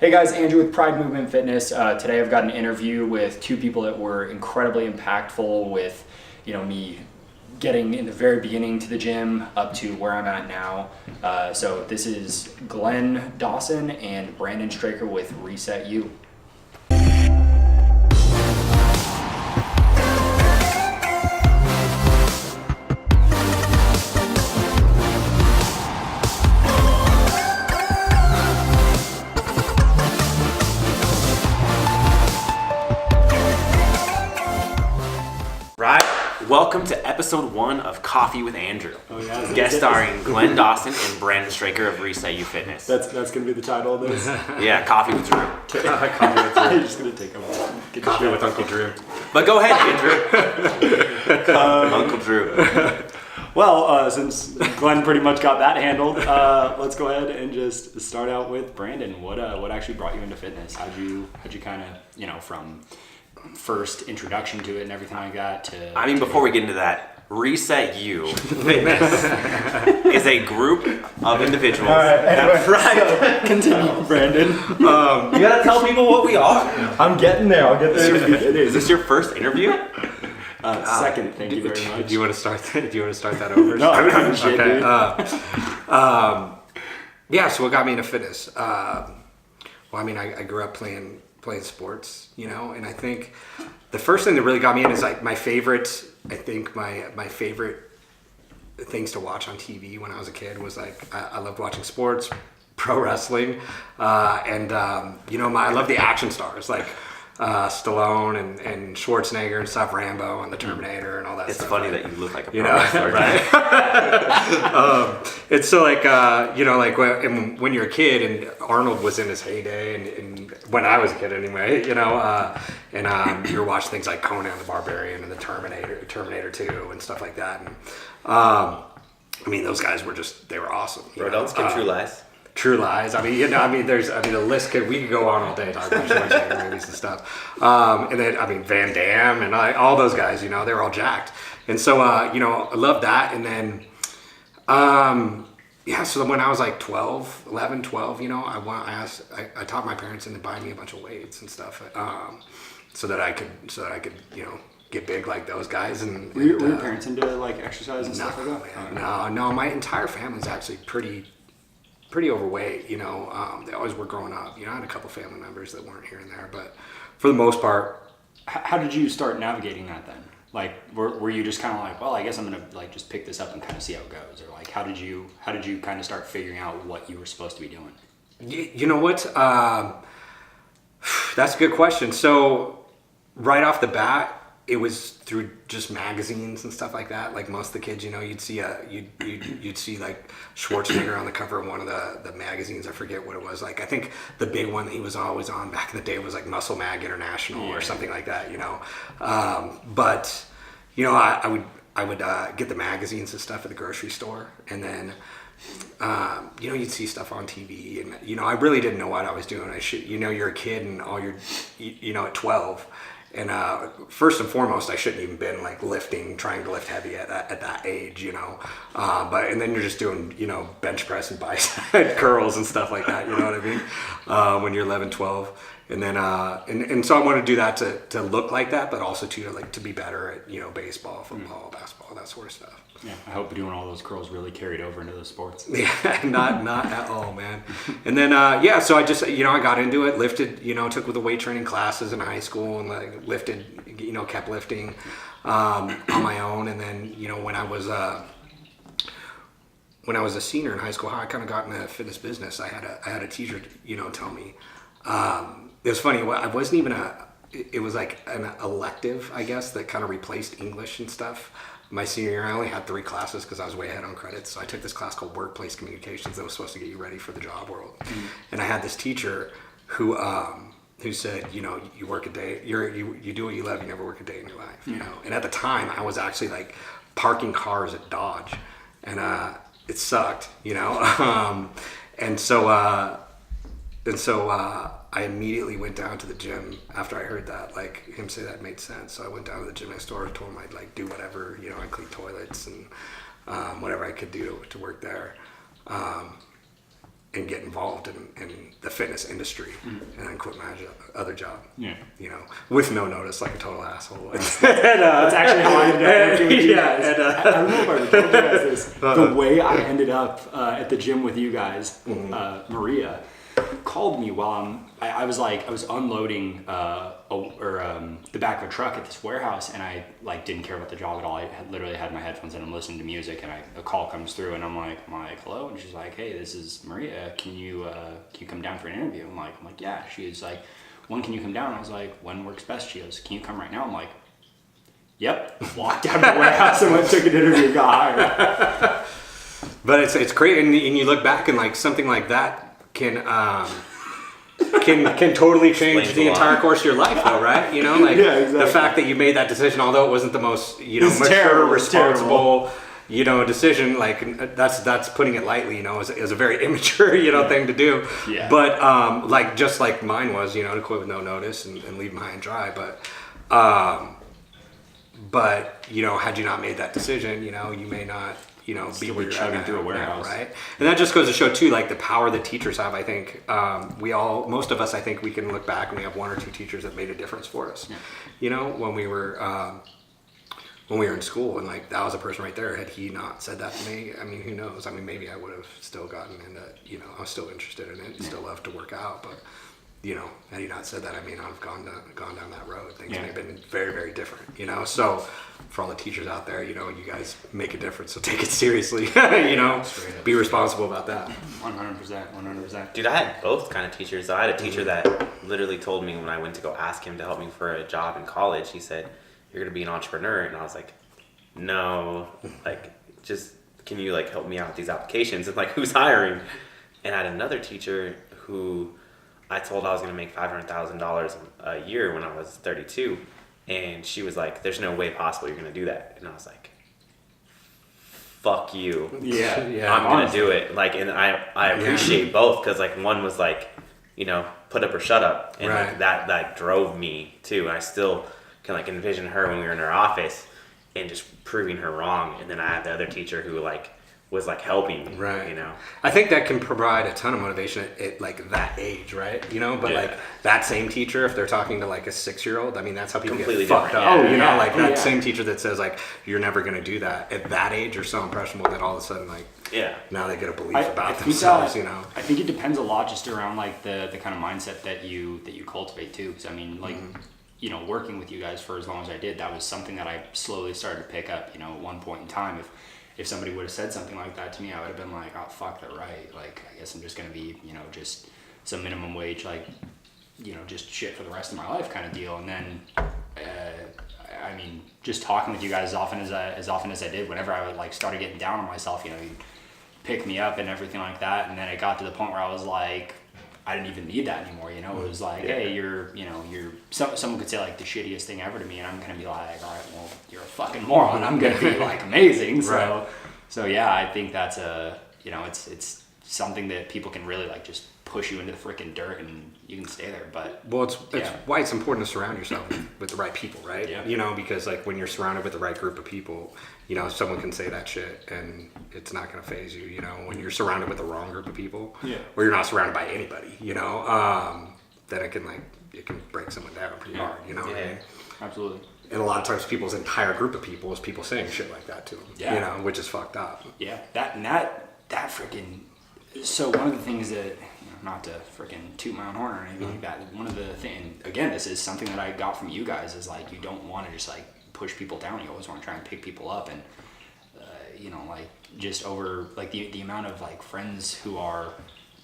Hey guys, Andrew with Pride Movement Fitness. Today I've got an interview with two people that were incredibly impactful with, me getting in the very beginning to the gym up to where I'm at now. So this is Glenn Dawson and Brandon Straker with Reset You. Welcome to episode 1 of Coffee with Andrew. Oh, yeah. Guest starring Glenn Dawson and Brandon Straker of Reset You Fitness. That's going to be the title of this? Yeah, Coffee with Drew. Coffee with Drew. You're just going to take a Coffee with Uncle Drew. But go ahead, Andrew. Uncle Drew. Well, since Glenn pretty much got that handled, let's go ahead and just start out with Brandon. What actually brought you into fitness? How'd you kind of, from first introduction to it and everything like that to... Before we get into that, Reset You Fitness is a group of individuals. All right, anyway, continue, Brandon. You gotta tell people what we are. I'm getting there. I'll get there. Is this your first interview? Second, thank you very much. Do you want to start that over? No, I don't give a shit, So what got me into fitness? I grew up playing sports, and I think the first thing that really got me in is like my favorite things to watch on TV when I was a kid was like, I loved watching sports, pro wrestling, and I love the action stars like Stallone and Schwarzenegger and stuff, Rambo and the Terminator and all that stuff. It's funny that you look like a pro wrestler. Right? It's so like, when you're a kid and Arnold was in his heyday and when I was a kid anyway, and you're watching things like Conan the Barbarian and the Terminator 2 and stuff like that. And those guys were they were awesome. Bro, don't skip True Lies. True Lies. The list we could go on all day talking about Schwarzenegger movies and stuff. And then, Van Damme and all those guys, they were all jacked. And so, I loved that. And then, so when I was like 11, 12, I taught my parents into buying me a bunch of weights and stuff, so that I could, get big like those guys. And were your parents into like exercise and stuff like that? No, my entire family's actually pretty overweight, they always were growing up. I had a couple family members that weren't here and there, but for the most part. How did you start navigating that then? Like, were you just kind of like, well, I guess I'm gonna like just pick this up and kind of see how it goes, or like how did you kind of start figuring out what you were supposed to be doing? You know what? That's a good question. So right off the bat, it was through just magazines and stuff like that. Like most of the kids, you'd see you'd see like Schwarzenegger on the cover of one of the magazines. I forget what it was. Like I think the big one that he was always on back in the day was like Muscle Mag International or something like that. But I would get the magazines and stuff at the grocery store, and then you'd see stuff on TV, and I really didn't know what I was doing. You're a kid, and all you're at 12. And first and foremost, I shouldn't even been like trying to lift heavy at that age, and then you're just doing, bench press and bicep curls and stuff like that, you know what I mean? When you're 11, 12. And then, and so I wanted to do that to look like that, but also to be better at, baseball, football, basketball, that sort of stuff. Yeah, I hope doing all those curls really carried over into the sports. Yeah, not at all, man. And then, so I just, I got into it, lifted, took the weight training classes in high school and like lifted, kept lifting on my own. And then, when I was a senior in high school, I kind of got in the fitness business. I had a teacher, tell me, it was funny. I wasn't even it was like an elective, I guess, that kind of replaced English and stuff. My senior year, I only had 3 classes because I was way ahead on credits. So I took this class called Workplace Communications that was supposed to get you ready for the job world. And I had this teacher who said, you work a day, you do what you love, you never work a day in your life. And at the time, I was actually like parking cars at Dodge, and it sucked, and so I immediately went down to the gym after I heard that. Like him say that made sense. So I went down to the gym next door, told him I'd like do whatever, I'd clean toilets and whatever I could do to work there. and get involved in the fitness industry, and then quit my other job. Yeah. You know, with no notice, like a total asshole. That's actually how I ended up working with you guys. I don't know if I ever told you guys this. The way I ended up at the gym with you guys, Maria called me while I was unloading the back of a truck at this warehouse, and I like didn't care about the job at all. I literally had my headphones in, I'm listening to music, and a call comes through, and I'm like, hello, and she's like, hey, this is Maria. Can you come down for an interview? I'm like, yeah. She's like, when can you come down? I was like, when works best? She goes, can you come right now? I'm like, yep. Walked down to the warehouse and took an interview, got hired. But it's great, and you look back and like something like that can totally change Explains the a lot. entire course of your life, though, right? You know, like Yeah, exactly. the fact that you made that decision, although it wasn't the most It's mature, terrible, it's responsible, decision. Like that's putting it lightly. You know, is a very immature thing to do. Yeah. But like just like mine was, to quit with no notice and leave them high and dry. But had you not made that decision, you may not. Be Still where be you're chugging at through a now, warehouse. right? And that just goes to show too, like the power that teachers have. I think most of us, I think we can look back and we have one or two teachers that made a difference for us. Yeah. When we were in school, and like that was a person right there. Had he not said that to me, I mean, who knows? I mean, maybe I would have still gotten into, I was still interested in it and still loved to work out, but. Had he not said that, I may not have gone down that road. Things may have been very, very different, So for all the teachers out there, you guys make a difference, so take it seriously, be responsible about that. 100%. Dude, I had both kind of teachers. I had a teacher that literally told me when I went to go ask him to help me for a job in college, he said, "You're going to be an entrepreneur." And I was like, no, like, just, can you like help me out with these applications? And like, who's hiring? And I had another teacher who I told I was going to make $500,000 a year when I was 32. And she was like, there's no way possible you're going to do that. And I was like, fuck you. Yeah. I'm going to do it. Like, and I appreciate both, because like one was like, put up or shut up. And like, that drove me too. And I still can like envision her when we were in her office and just proving her wrong. And then I had the other teacher who like was like helping me, right? I think that can provide a ton of motivation at like that age, right? But like that same teacher, if they're talking to like a 6-year-old, I mean, that's how people Completely get fucked different. up. That same teacher that says like you're never going to do that at that age are so impressionable that all of a sudden like now they get a belief about themselves. I think it depends a lot just around like the kind of mindset that you cultivate too. Because I mean, like working with you guys for as long as I did, that was something that I slowly started to pick up. At one point in time, if somebody would have said something like that to me, I would have been like, oh, fuck, they're right. Like, I guess I'm just going to be, just some minimum wage, like, just shit for the rest of my life kind of deal. And then, I mean, just talking with you guys as often as I did, whenever I would like started getting down on myself, you'd pick me up and everything like that. And then it got to the point where I was like, I didn't even need that anymore. It was like, hey, you're someone could say like the shittiest thing ever to me, and I'm gonna be like, all right, well, you're a fucking moron. I'm gonna be like amazing. So yeah, I think that's it's something that people can really like just push you into the freaking dirt and you can stay there. But it's why it's important to surround yourself with the right people, right? Yeah. Because like when you're surrounded with the right group of people, someone can say that shit and it's not going to faze you. When you're surrounded with the wrong group of people, or you're not surrounded by anybody, then it can break someone down pretty hard. What I mean? Absolutely. And a lot of times people's entire group of people is people saying shit like that to them, which is fucked up. Yeah, that freaking. So one of the things that, not to freaking toot my own horn or anything like that, one of the things, again, this is something that I got from you guys, is like, you don't want to just like push people down. You always want to try and pick people up. And like just over like the amount of like friends who are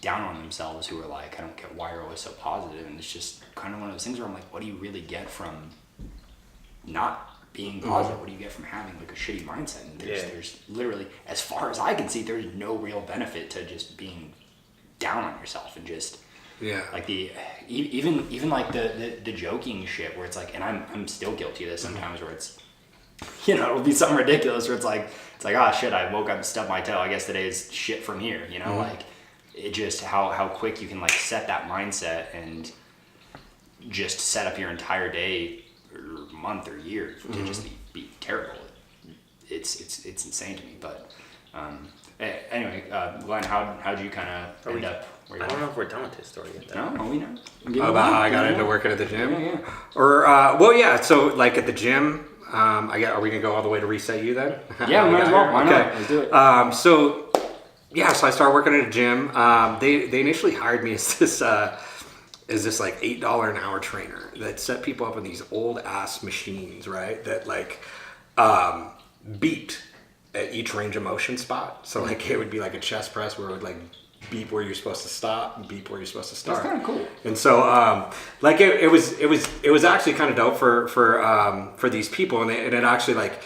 down on themselves, who are like, I don't get why you're always so positive. And it's just kind of one of those things where I'm like, what do you really get from not being positive? What do you get from having like a shitty mindset? And there's literally, as far as I can see, there's no real benefit to just being down on yourself and just like the even like the joking shit where it's like, and I'm still guilty of this sometimes, where it's it'll be something ridiculous where it's like oh shit, I woke up and stubbed my toe, I guess today's shit from here, like it just how quick you can like set that mindset and just set up your entire day or month or year to just be terrible. It's insane to me. But Anyway, Glenn, how'd you kind of end up where you I don't are? know if we're done with this story yet. though. No, we know. About how I got into working at the gym? Yeah. Or, well, yeah, so like at the gym, are we going to go all the way to reset you then? Yeah, we might as well. Why not? Okay. Let's do it. So I started working at a gym. They initially hired me as this like $8 an hour trainer that set people up on these old ass machines, right? That like beeped at each range of motion spot. So like it would be like a chest press where it would like beep where you're supposed to stop and beep where you're supposed to start. That's kind of cool. And so like it was actually kind of dope for these people, and it actually like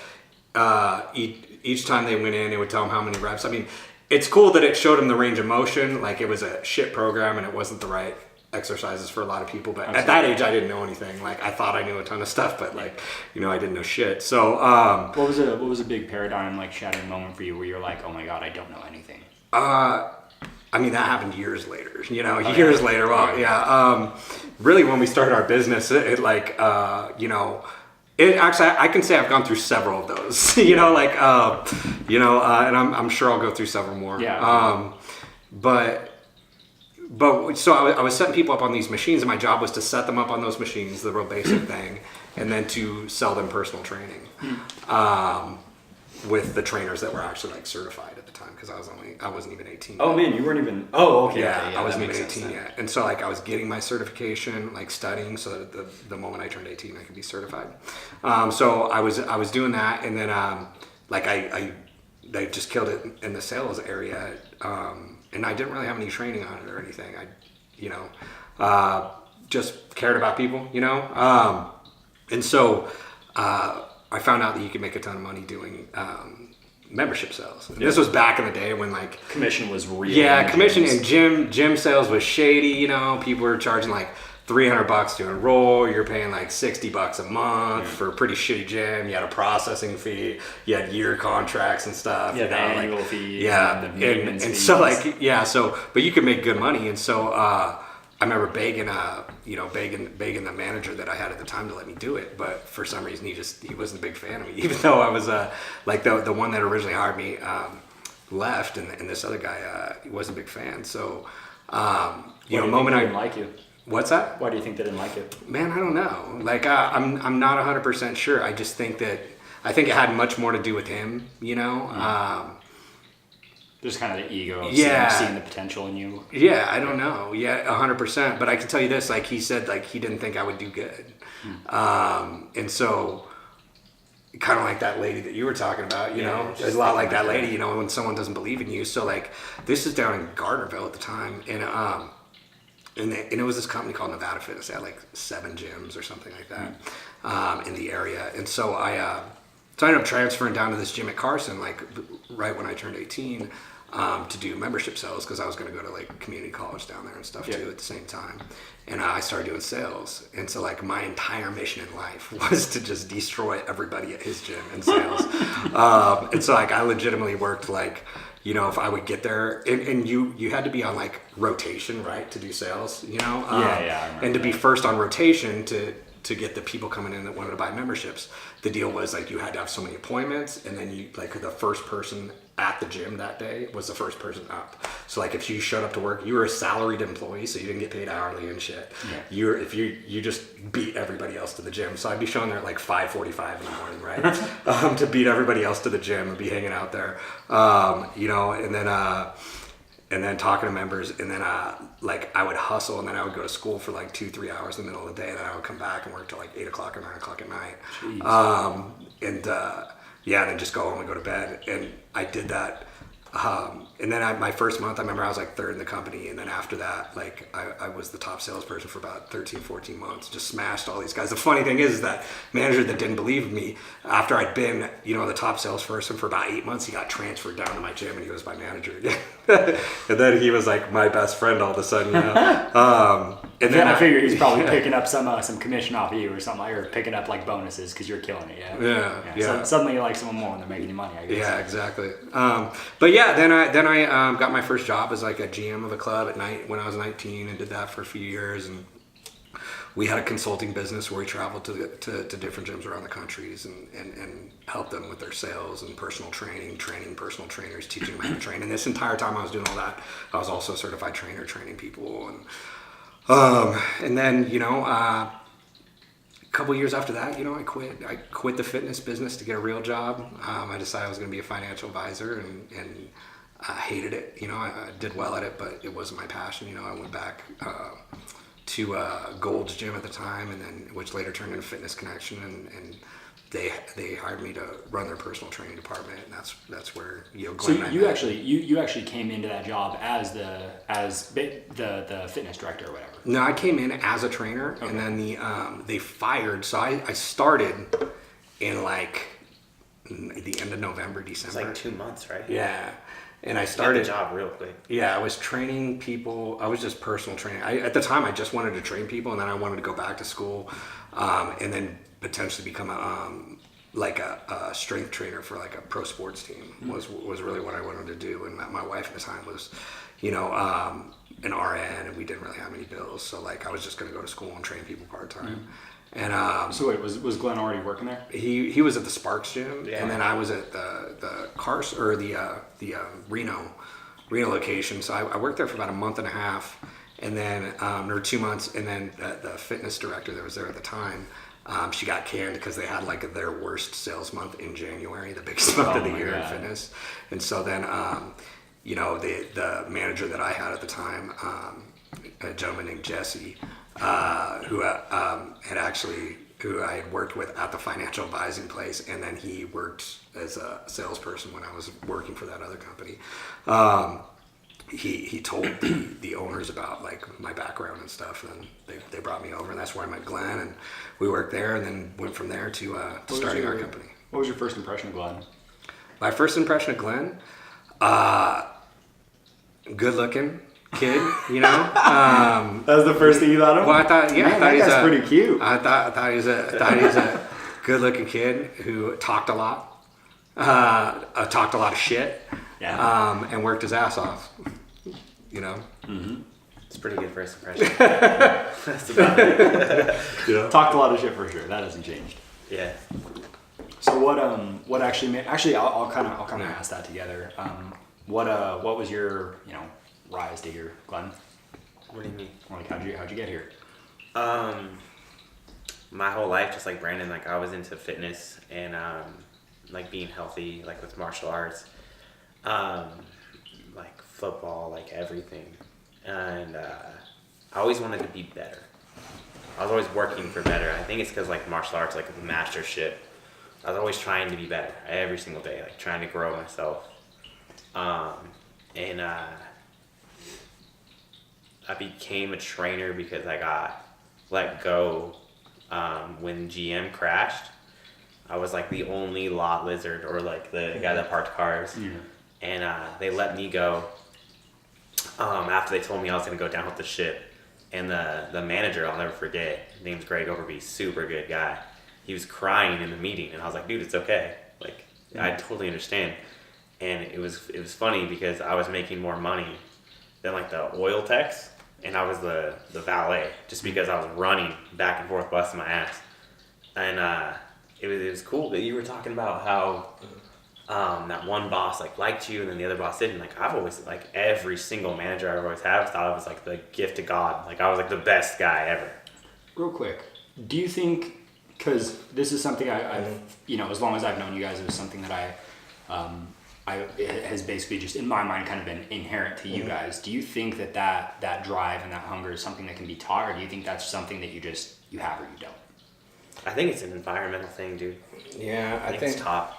each time they went in, it would tell them how many reps. I mean, it's cool that it showed them the range of motion. Like it was a shit program and it wasn't the right exercises for a lot of people, but at that age I didn't know anything. Like I thought I knew a ton of stuff, but like, you know, I didn't know shit. So what was a big paradigm like shattering moment for you where you're like, oh my god, I don't know anything? I mean, that happened years later, you know, years later. Well, yeah. Really when we started our business, it like, you know, it actually, I can say I've gone through several of those, you know, like, you know, and I'm sure I'll go through several more. Yeah. But so I was setting people up on these machines, and my job was to set them up on those machines, the real basic thing, and then to sell them personal training with the trainers that were actually like certified at the time, because I wasn't even 18. Oh man, you weren't even. Oh, okay. Yeah, okay, I wasn't that even makes 18 sense yet, and so like I was getting my certification, like studying, so that the moment I turned 18, I could be certified. So I was doing that, and then like I just killed it in the sales area. And I didn't really have any training on it or anything. I, you know, just cared about people, you know? And so I found out that you could make a ton of money doing membership sales. And this was back in the day when like... Commission was real. Yeah, commission and gym sales was shady, you know? People were charging like $300 to enroll. You're paying like $60 a month for a pretty shitty gym. You had a processing fee. You had year contracts and stuff. Yeah, you the know, annual like, fees. yeah, And the maintenance and fees. so like yeah, so but you could make good money, and so I remember begging the manager that I had at the time to let me do it, but for some reason he wasn't a big fan of me, even though I was like the one that originally hired me left, and this other guy he wasn't a big fan. So you know, moment I didn't like you. What's that? Why do you think they didn't like it? Man, I don't know. Like I'm not 100% sure. I just think it had much more to do with him, you know. Just kind of the ego of Yeah. seeing the potential in you. Yeah, I don't know. Yeah, 100%. But I can tell you this: like he said, like he didn't think I would do good, and so kind of like that lady that you were talking about. You know, just there's a lot like that lady. You know, when someone doesn't believe in you. So like this is down in Gardnerville at the time, and it was this company called Nevada Fitness. They had like 7 gyms or something like that in the area. And so I ended up transferring down to this gym at Carson, like right when I turned 18, to do membership sales, because I was going to go to like community college down there and stuff too at the same time. And I started doing sales. And so like my entire mission in life was to just destroy everybody at his gym in sales. And so like I legitimately worked like, you know, if I would get there, and you had to be on like rotation, right, to do sales, you know? Yeah, and to be first on rotation to get the people coming in that wanted to buy memberships, the deal was like you had to have so many appointments, and then you like the first person at the gym that day was the first person up. So like if you showed up to work, you were a salaried employee, so you didn't get paid hourly and shit. Yeah. You just beat everybody else to the gym. So I'd be showing there at like 5:45 in the morning, right? To beat everybody else to the gym and be hanging out there. You know, and then talking to members, and then like I would hustle, and then I would go to school for like 2-3 hours in the middle of the day, and then I would come back and work till like 8 o'clock or 9 o'clock at night. And then just go home and go to bed. And I did that. And then my first month, I remember I was like 3rd in the company. And then after that, like I was the top salesperson for about 13, 14 months, just smashed all these guys. The funny thing is that manager that didn't believe in me, after I'd been, you know, the top salesperson for about 8 months, he got transferred down to my gym, and he was my manager again. And then he was like my best friend all of a sudden, you know. And then I figure he's probably picking up some commission off of you or something, or picking up like bonuses because you're killing it. Yeah. So suddenly you like someone more when they're making you money, I guess. Yeah, exactly. But yeah, then I got my first job as like a GM of a club at night when I was 19, and did that for a few years, and we had a consulting business where we traveled to different gyms around the countries and helped them with their sales and personal training personal trainers, teaching them how to train. And this entire time I was doing all that, I was also a certified trainer, training people. And then, a couple years after that, I quit the fitness business to get a real job. I decided I was going to be a financial advisor, and I hated it. I did well at it, but it wasn't my passion. I went back to Gold's Gym at the time, and then which later turned into Fitness Connection, and they hired me to run their personal training department, and that's where So Glenn you actually came into that job as the fitness director or whatever. No, I came in as a trainer, okay. And then they fired. So I started in like the end of November, December. It's like 2 months, right? Yeah. And I started the job real quick. Yeah, I was training people. I was just personal training. At the time, I just wanted to train people, and then I wanted to go back to school, and then potentially become a strength trainer for like a pro sports team. Was really what I wanted to do. And my wife at the time was, an RN, and we didn't really have any bills, so like I was just going to go to school and train people part time. Mm-hmm. And so wait, was Glenn already working there? He was at the Sparks gym, yeah. And then I was at the Cars or the Reno location. So I worked there for about a month and a half, and then or 2 months, and then the fitness director that was there at the time, she got canned because they had like their worst sales month in January, the biggest month of the year in fitness. And so then the manager that I had at the time, a gentleman named Jesse, who I had worked with at the financial advising place, and then he worked as a salesperson when I was working for that other company. He told the owners about like my background and stuff, and they brought me over, and that's where I met Glenn, and we worked there, and then went from there to starting our company. What was your first impression of Glenn? My first impression of Glenn, good looking kid, that was the first thing you thought of? Well, I thought, yeah, Man, that guy's pretty cute. I thought he was a good looking kid who talked a lot, talked a lot of shit, and worked his ass off, Mm-hmm. It's a pretty good first impression. That's about it. Talked a lot of shit for sure. That hasn't changed. Yeah. So what actually made, I'll kind of ask that together. What was your rise to here, Glenn? What do you mean? Like how'd you get here? My whole life, just like Brandon, like I was into fitness and like being healthy, like with martial arts, like football, like everything, and I always wanted to be better. I was always working for better. I think it's because like martial arts, like the mastership. I was always trying to be better every single day, like trying to grow myself. And I became a trainer because I got let go when GM crashed. I was like the only lot lizard, or like the guy that parked cars. Yeah. And they let me go after they told me I was going to go down with the ship. And the manager, I'll never forget, his name's Greg Overby, super good guy. He was crying in the meeting, and I was like, dude, it's okay. Like, I totally understand. And it was funny because I was making more money than like the oil techs, and I was the valet, just because I was running back and forth busting my ass. And it was cool that you were talking about how that one boss like liked you and then the other boss didn't. Like I've always, like every single manager I've always had, thought I was like the gift of God. Like I was like the best guy ever. Real quick, do you think, because this is something I've as long as I've known you guys, it was something that it has basically just in my mind kind of been inherent to you guys. Do you think that drive and that hunger is something that can be taught, or do you think that's something that you have or you don't? I think it's an environmental thing, dude. Yeah, I think it's taught.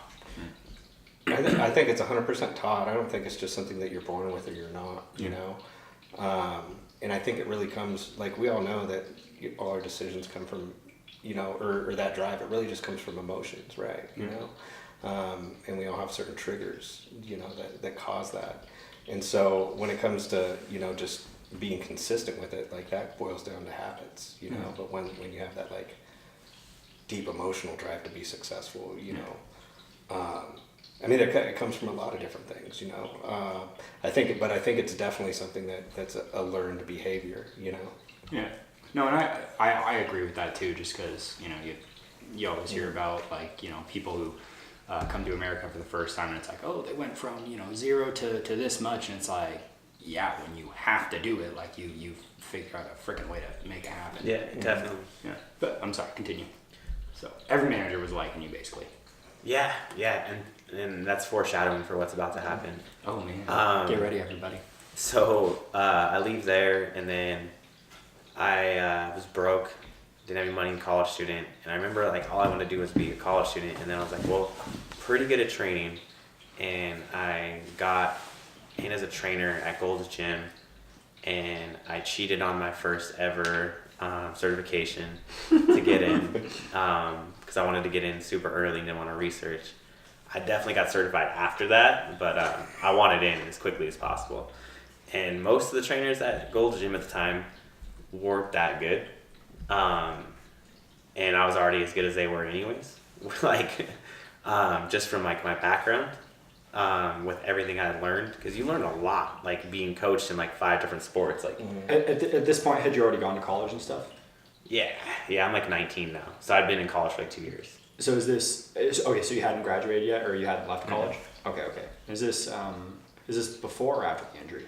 I think it's 100% taught. I don't think it's just something that you're born with or you're not, and I think it really comes, like we all know that all our decisions come from, or that drive, it really just comes from emotions, right? And we all have certain triggers, that cause that. And so when it comes to, just being consistent with it, like that boils down to habits, but when you have that like deep emotional drive to be successful, I mean, it comes from a lot of different things, I think it's definitely something that's a learned behavior, Yeah. No, and I agree with that too. Just because you always hear about like people who come to America for the first time, and it's like, oh, they went from 0 to this much, and it's like, yeah, when you have to do it, like you figure out a freaking way to make it happen. Yeah, definitely. Yeah, but I'm sorry, continue. So every manager was liking you basically. Yeah, and that's foreshadowing for what's about to happen. Oh man, get ready, everybody. So I leave there, and then I was broke, didn't have any money, college student, and I remember like all I wanted to do was be a college student, and then I was like, well, pretty good at training, and I got in as a trainer at Gold's Gym, and I cheated on my first ever certification to get in because I wanted to get in super early and didn't want to research. I definitely got certified after that, but I wanted in as quickly as possible. And most of the trainers at Gold's Gym at the time weren't that good. And I was already as good as they were anyways. Like, just from like my background, with everything I had learned, because you learn a lot, like being coached in like 5 different sports. Like, At this point, had you already gone to college and stuff? yeah, I'm like 19 now. So I've been in college for like 2 years. So okay? So you hadn't graduated yet, or you hadn't left college? Okay. Is this before or after the injury?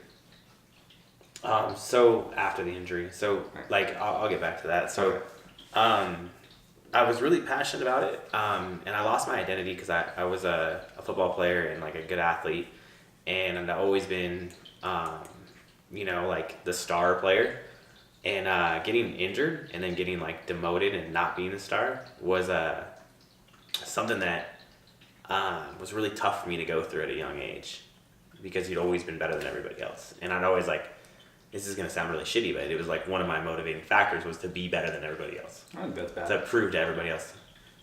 So after the injury, like I'll get back to that. So, I was really passionate about it, and I lost my identity because I was a football player and like a good athlete, and I've always been, like the star player, and getting injured and then getting like demoted and not being the star was something that was really tough for me to go through at a young age, because you'd always been better than everybody else, and I'd always like. This is going to sound really shitty, but it was like one of my motivating factors was to be better than everybody else. I think that's bad. To prove to everybody else,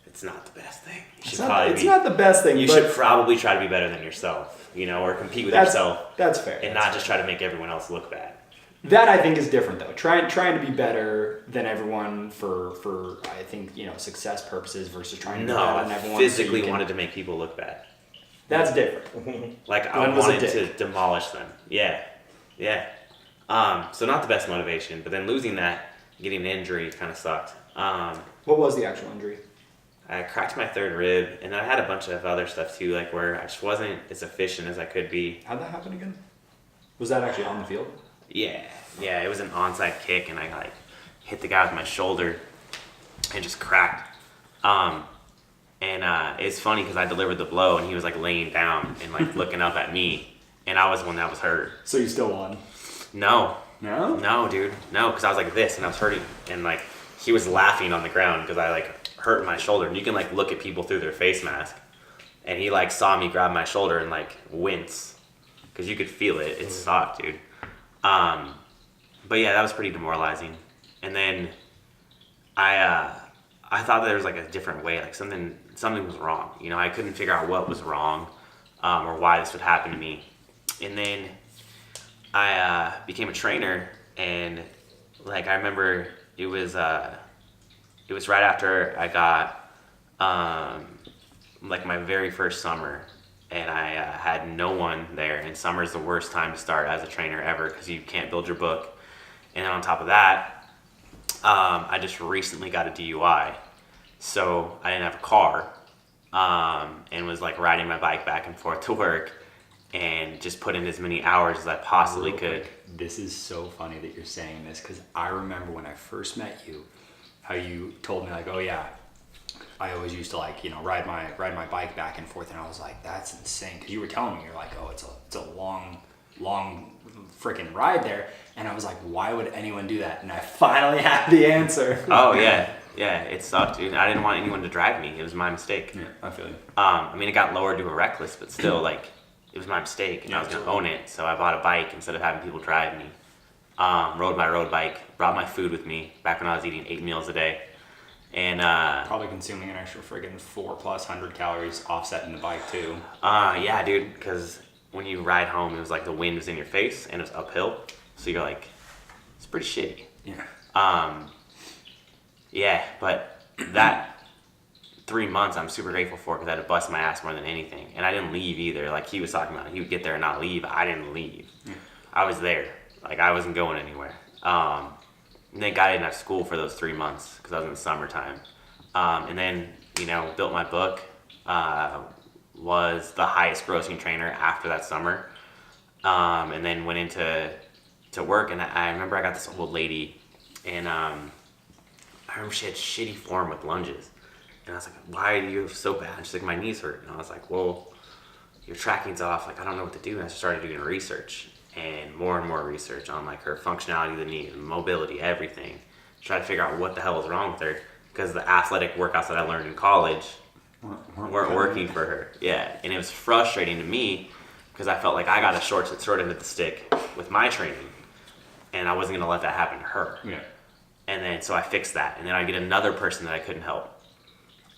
it's not the best thing. It's not the best thing. You should probably try to be better than yourself, or compete with yourself. That's fair. And not just try to make everyone else look bad. That I think is different though. Trying to be better than everyone for I think success purposes versus trying to be better than everyone. I physically wanted to make people look bad. That's different. Like I wanted to demolish them. Yeah. So not the best motivation, but then losing that, getting an injury kind of sucked. What was the actual injury? I cracked my 3rd rib, and I had a bunch of other stuff too, like where I just wasn't as efficient as I could be. How'd that happen again? Was that actually on the field? Yeah, it was an onside kick, and I like hit the guy with my shoulder and just cracked. It's funny because I delivered the blow, and he was like laying down and like looking up at me, and I was the one that was hurt. So you still won? No, dude, because I was like this, and I was hurting, and like he was laughing on the ground because I like hurt my shoulder, and you can like look at people through their face mask, and he like saw me grab my shoulder and like wince because you could feel it. It sucked, dude. But yeah, that was pretty demoralizing. And then I thought there was like a different way, like something was wrong. I couldn't figure out what was wrong, or why this would happen to me. And then I became a trainer, and like I remember it was right after I got like my very first summer, and I had no one there, and summer's the worst time to start as a trainer ever because you can't build your book. And then on top of that, I just recently got a DUI, so I didn't have a car, and was like riding my bike back and forth to work and just put in as many hours as I possibly could. This is so funny that you're saying this, because I remember when I first met you, how you told me like, oh yeah, I always used to like, ride my bike back and forth, and I was like, that's insane. Because you were telling me, you're like, oh, it's a long freaking ride there. And I was like, why would anyone do that? And I finally had the answer. Oh yeah, it sucked, dude. I didn't want anyone to drive me. It was my mistake. Yeah, I feel you. I mean, it got lowered to a reckless, but still, like, it was my mistake, and I was going to own it. So I bought a bike instead of having people drive me. Rode my road bike, brought my food with me back when I was eating 8 meals a day. And probably consuming an extra friggin' 400+ calories offsetting the bike too. Yeah, dude, because when you ride home, it was like the wind was in your face and it was uphill. So you're like, it's pretty shitty. Yeah. Yeah, but that 3 months I'm super grateful for, because I had to bust my ass more than anything. And I didn't leave either. Like he was talking about, he would get there and not leave. I didn't leave. Yeah. I was there. Like I wasn't going anywhere. and then got into school for those 3 months because I was in the summertime. And then, built my book, was the highest grossing trainer after that summer. And then went into work, and I remember I got this old lady, and I remember she had shitty form with lunges. And I was like, why do you have so bad? And she's like, my knees hurt. And I was like, well, your tracking's off. Like, I don't know what to do. And I started doing research and more research on like her functionality of the knee, mobility, everything. Try to figure out what the hell was wrong with her, because the athletic workouts that I learned in college weren't working for her. Yeah, and it was frustrating to me because I felt like I got a short end of the stick with my training, and I wasn't gonna let that happen to her. Yeah. And then so I fixed that, and then I get another person that I couldn't help,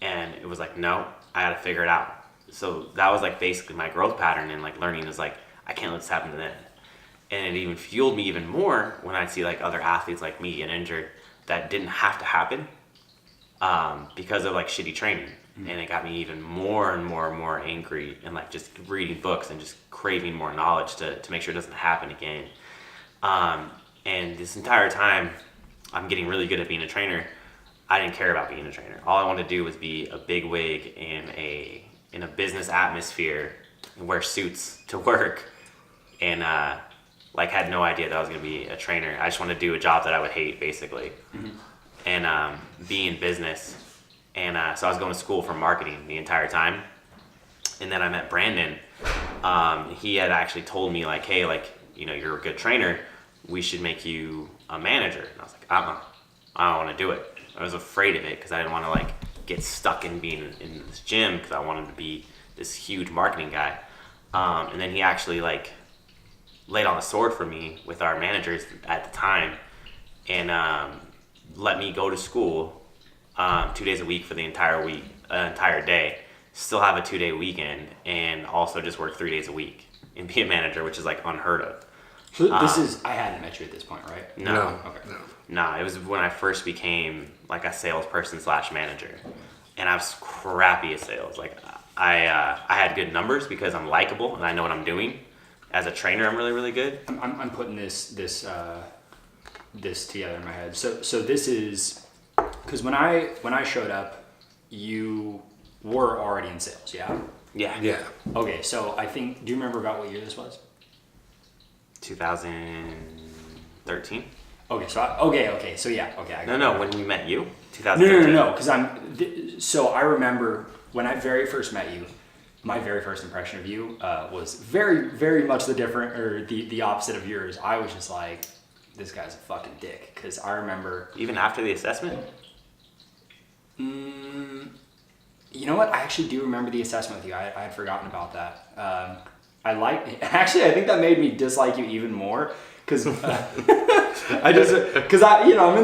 and it was like, no, I gotta figure it out. So that was like basically my growth pattern, and like learning is like, I can't let this happen to them. And it even fueled me even more when I'd see like other athletes like me get injured that didn't have to happen because of like shitty training. And it got me even more and more angry, and like just reading books and just craving more knowledge to make sure it doesn't happen again. And this entire time I'm getting really good at being a trainer, I didn't care about being a trainer. All I wanted to do was be a big wig in a business atmosphere and wear suits to work, and like had no idea that I was going to be a trainer. I just wanted to do a job that I would hate, basically, and be in business. And so I was going to school for marketing the entire time. And then I met Brandon. He had actually told me like, hey, like, you're a good trainer. We should make you a manager. And I was like, I don't want to do it. I was afraid of it because I didn't want to like get stuck in being in this gym, because I wanted to be this huge marketing guy. And then he actually like laid on the sword for me with our managers at the time, and let me go to school 2 days a week for the entire day, still have a 2-day weekend, and also just work 3 days a week and be a manager, which is like unheard of. So this is, I hadn't met you at this point, right? No. Okay. No, it was when I first became like a salesperson / manager, and I was crappy at sales. Like I had good numbers because I'm likable and I know what I'm doing. As a trainer, I'm really, really good. I'm putting this together in my head. So this is, because when I showed up, you were already in sales, yeah? Yeah. Okay, so I think, do you remember about what year this was? 2013. Okay, so yeah, okay. I got No, it. when we met you, 2013. No, because so I remember when I very first met you, my very first impression of you was very, very much the opposite of yours. I was just like, this guy's a fucking dick, because I remember. Even after the assessment? You know what? I actually do remember the assessment with you. I had forgotten about that. Actually, I think that made me dislike you even more, because I'm in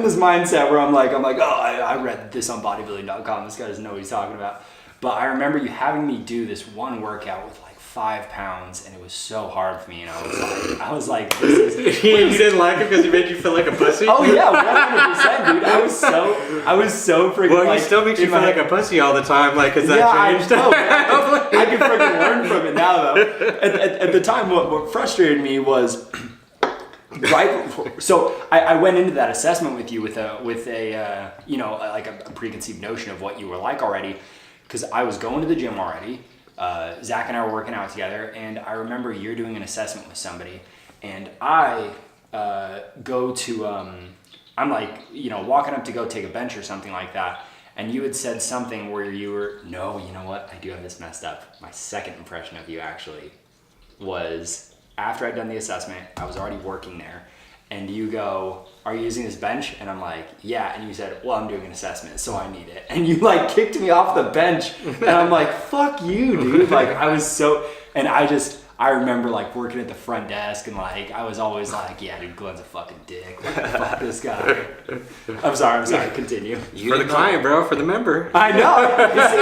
this mindset where I'm like, oh, I read this on bodybuilding.com. This guy doesn't know what he's talking about. But I remember you having me do this one workout with like 5 pounds, and it was so hard for me, and I was like, this is. You didn't like it because he made you feel like a pussy? Oh yeah, 100%, dude. I was so freaking. Well, like, he still makes you feel like a pussy all the time. Like, has that changed? I can freaking learn from it now, though. At the time, what frustrated me was right before. So I went into that assessment with you with a preconceived notion of what you were like already, because I was going to the gym already. Zach and I were working out together, and I remember you're doing an assessment with somebody, and I go to, I'm like, walking up to go take a bench or something like that, and you had said something where you were, no, you know what, I do have this messed up. My second impression of you actually was after I'd done the assessment, I was already working there, and you go, are you using this bench? And I'm like, yeah. And you said, well, I'm doing an assessment, so I need it. And you like kicked me off the bench, and I'm like, fuck you, dude. Like I was so, and I remember like working at the front desk, and like I was always like, yeah, dude, Glenn's a fucking dick. Like, fuck this guy. I'm sorry. Continue. For the client, bro. For the member. I know. You see,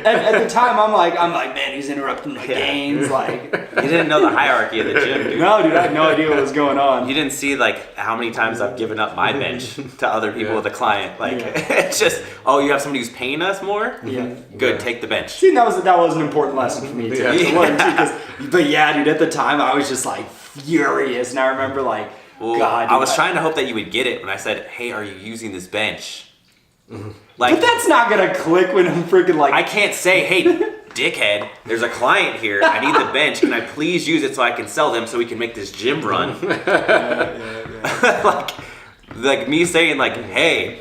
at the time, I'm like, man, he's interrupting my gains. Like, You didn't know the hierarchy of the gym, dude. no, dude, I had no idea what was going on. You didn't see like how many times I've given up my bench to other people with a client. Like it's just, oh, you have somebody who's paying us more? Yeah. Good, take the bench. See, that was an important lesson for me too. But yeah, dude, at the time I was just like furious, and I remember like Well, God, I was dude. trying to hope that you would get it when I said, "Hey, are you using this bench?" But Like, that's not gonna click when I'm freaking like. I can't say, "Hey, dickhead, there's a client here. I need the bench. Can I please use it so I can sell them so we can make this gym run?" like me saying like, "Hey,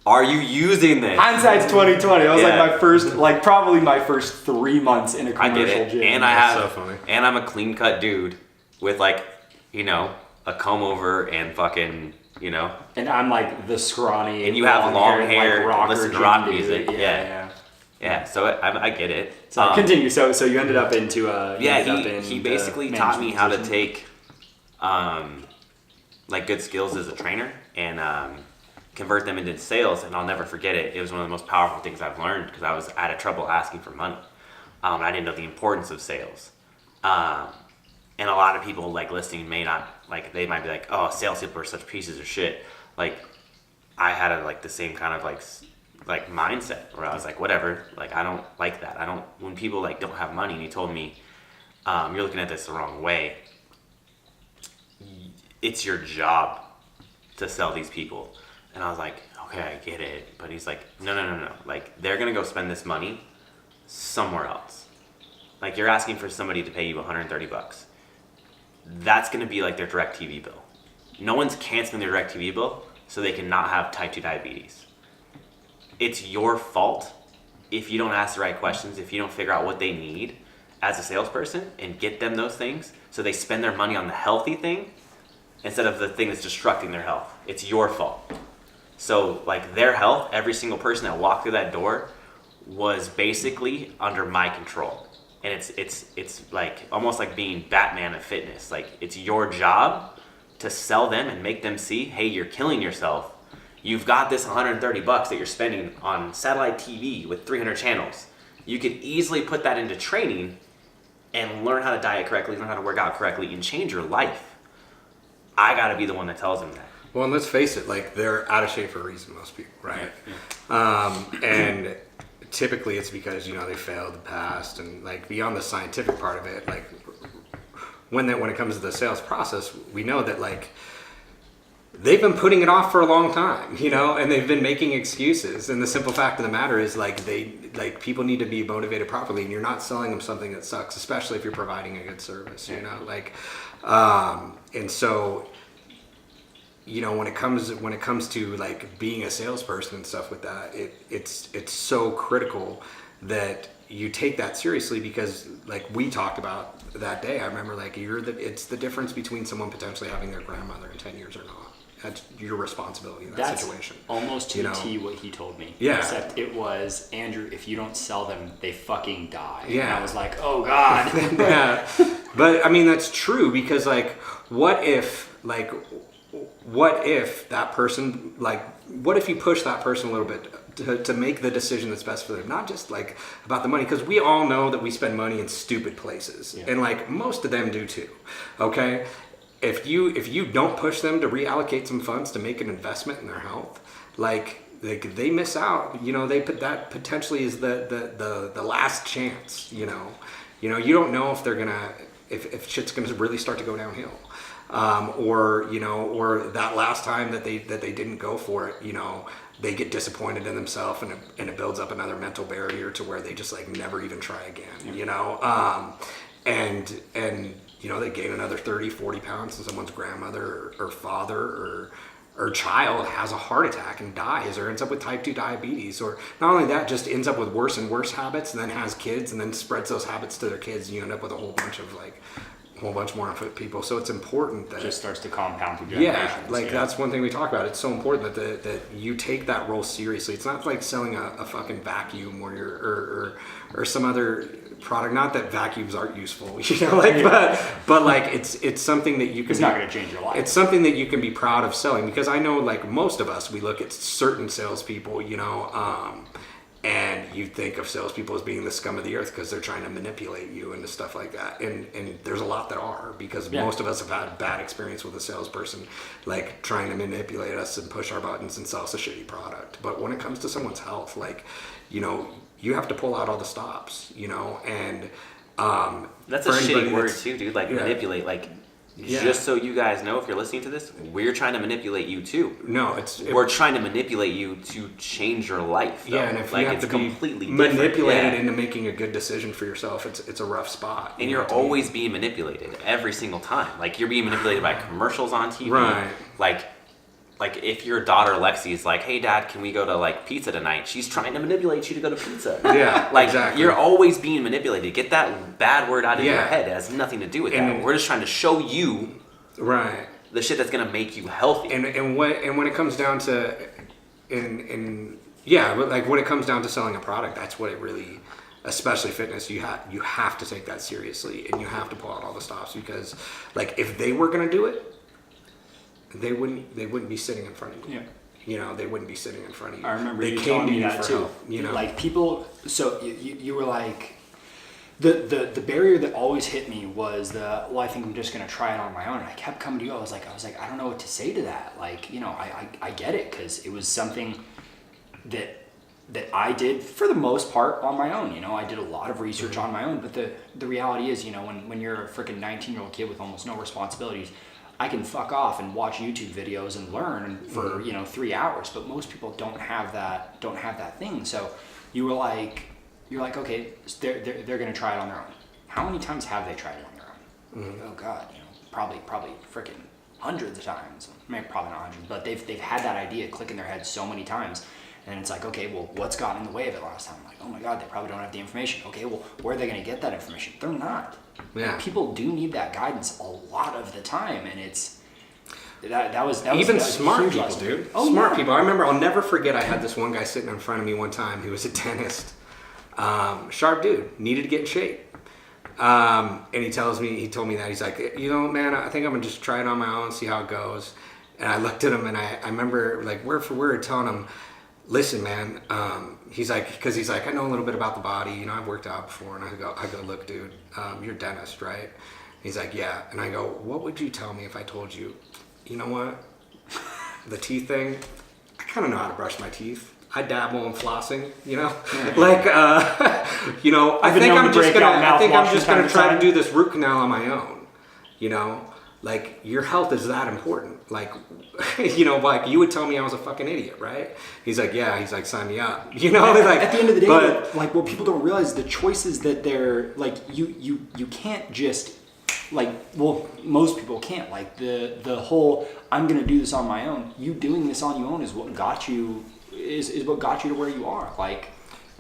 are you using this?" Hindsight's 2020. That was Yeah. like my first, like probably my first 3 months in a I commercial get it, gym. and I That's have, so funny. and I'm a clean cut dude with like, you know, a comb over and fucking, you know, And I'm like the scrawny. And you have long hair, like, rocker listen to gym rock dude. music, yeah. yeah. yeah. So I get it. So continue. So you ended up into you Yeah, ended up in he the basically taught me management how to position. take, like good skills as a trainer and convert them into sales. And I'll never forget it. It was one of the most powerful things I've learned because I was out of trouble asking for money. I didn't know the importance of sales. And a lot of people like listening may not like. They might be like, "Oh, salespeople are such pieces of shit." Like, I had the same kind of like mindset where I was like, whatever. Like, I don't like that. I don't. When people like don't have money, and he told me, "You're looking at this the wrong way. It's your job to sell these people." And I was like, "Okay, I get it." But he's like, "No. Like, they're gonna go spend this money somewhere else. Like, you're asking for somebody to pay you $130. That's gonna be like their DirecTV bill. No one's canceling their DirecTV bill so they can not have type 2 diabetes. It's your fault if you don't ask the right questions, if you don't figure out what they need as a salesperson and get them those things so they spend their money on the healthy thing instead of the thing that's destructing their health. It's your fault." So like their health, every single person that walked through that door was basically under my control. And it's like almost like being Batman of fitness. Like, it's your job to sell them and make them see, hey, you're killing yourself. You've got this $130 that you're spending on satellite TV with 300 channels. You could easily put that into training and learn how to diet correctly, learn how to work out correctly, and change your life. I gotta be the one that tells them that. Well, and let's face it, like, they're out of shape for a reason, most people, right? And typically it's because, you know, they failed in the past, and like beyond the scientific part of it, like when it comes to the sales process, we know that like they've been putting it off for a long time, you know, and they've been making excuses. And the simple fact of the matter is like people need to be motivated properly, and you're not selling them something that sucks, especially if you're providing a good service, you know, like, and so, you know, when it comes to like being a salesperson and stuff with that, it's so critical that you take that seriously, because like we talked about that day, I remember like it's the difference between someone potentially having their grandmother in 10 years or not. That's your responsibility in that situation. Almost to you the know? T what he told me. Yeah. Except it was, "Andrew, if you don't sell them, they fucking die." Yeah. And I was like, oh God. Yeah, but I mean that's true, because like what if that person, like, what if you push that person a little bit to make the decision that's best for them, not just like about the money, because we all know that we spend money in stupid places, and like most of them do too. Okay, if you don't push them to reallocate some funds to make an investment in their health, like they miss out. You know, they put that potentially is the last chance. You know, you don't know if they're gonna if shit's gonna really start to go downhill. Or that last time that they didn't go for it, you know, they get disappointed in themselves, and it builds up another mental barrier to where they just like never even try again, you know, and you know, they gain another 30, 40 pounds, and someone's grandmother or father or child has a heart attack and dies, or ends up with type 2 diabetes, or not only that, just ends up with worse and worse habits, and then has kids, and then spreads those habits to their kids, and you end up with a whole bunch more unfit people. So it's important that Just starts to compound through generations. that's one thing we talk about. It's so important that you take that role seriously. It's not like selling a fucking vacuum or some other product. Not that vacuums aren't useful, you know, like, but like it's something that you can. It's not going to change your life. It's something that you can be proud of selling, because I know like most of us, we look at certain salespeople, you know, and you think of salespeople as being the scum of the earth because they're trying to manipulate you and stuff like that. And there's a lot that are, because most of us have had a bad experience with a salesperson, like trying to manipulate us and push our buttons and sell us a shitty product. But when it comes to someone's health, like, you know, you have to pull out all the stops, you know, and That's a shitty word too, dude. Like manipulate. Like Just so you guys know, if you're listening to this, we're trying to manipulate you too. No, we're trying to manipulate you to change your life. Though. Yeah, and if like, you have it's to be completely manipulated into making a good decision for yourself, it's a rough spot. And you're always being manipulated every single time. Like you're being manipulated by commercials on TV. Right. Like if your daughter Lexi is like, "Hey Dad, can we go to like pizza tonight?" She's trying to manipulate you to go to pizza. Yeah, like exactly. You're always being manipulated. Get that bad word out of your head. It has nothing to do with that. We're just trying to show you the shit that's gonna make you healthy. And when it comes down to but when it comes down to selling a product, that's what it really, especially fitness, you have to take that seriously, and you have to pull out all the stops, because like if they were gonna do it, they wouldn't be sitting in front of you. Yeah. They wouldn't be sitting in front of you. I remember they you came telling to me you that for too. help, Like people, so you were like, the barrier that always hit me was I think I'm just gonna try it on my own. And I kept coming to you. I was like, I don't know what to say to that. Like, I get it, because it was something that I did for the most part on my own. I did a lot of research on my own. But the reality is, when you're a freaking 19-year-old kid with almost no responsibilities, I can fuck off and watch YouTube videos and learn for 3 hours. But most people don't have that thing. So you're like, okay, they're gonna try it on their own. How many times have they tried it on their own? Oh God, probably freaking hundreds of times. Maybe probably not hundreds, but they've had that idea click in their head so many times. And it's like, okay, well, what's gotten in the way of it last time? Like, oh my God, they probably don't have the information. Okay, well, where are they going to get that information? They're not. Yeah. People do need that guidance a lot of the time, and it's even smart people, dude. Oh, smart people. I remember, I'll never forget. I had this one guy sitting in front of me one time. He was a dentist, sharp dude, needed to get in shape. And he told me that he's like, man, I think I'm gonna just try it on my own, see how it goes. And I looked at him, and I remember like word for word telling him, listen, man, he's like, I know a little bit about the body, I've worked out before. And I go, look, dude, you're a dentist, right? He's like, yeah. And I go, what would you tell me if I told you, you know what, the teeth thing, I kind of know how to brush my teeth. I dabble in flossing, like, I think I'm just gonna try to do this root canal on my own, like your health is that important. Like, like you would tell me I was a fucking idiot, right? He's like, yeah, he's like, sign me up, like at the end of the day, like what people don't realize, the choices that they're like, you can't just like, well, most people can't, like the whole, I'm going to do this on my own. You doing this on your own is what got you, is what got you to where you are. Like,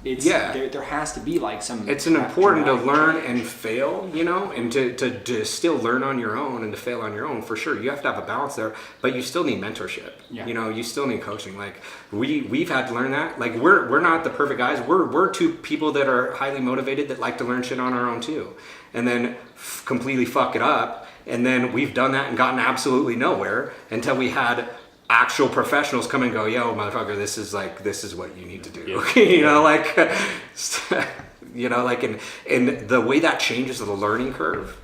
it's, there has to be like some. It's important to learn and fail, and to still learn on your own and to fail on your own, for sure. You have to have a balance there, but you still need mentorship. Yeah. You still need coaching. Like we've had to learn that. Like we're not the perfect guys. We're two people that are highly motivated that like to learn shit on our own too, and then completely fuck it up. And then we've done that and gotten absolutely nowhere until we had actual professionals come and go, yo, motherfucker, this is what you need to do. Like and the way that changes the learning curve,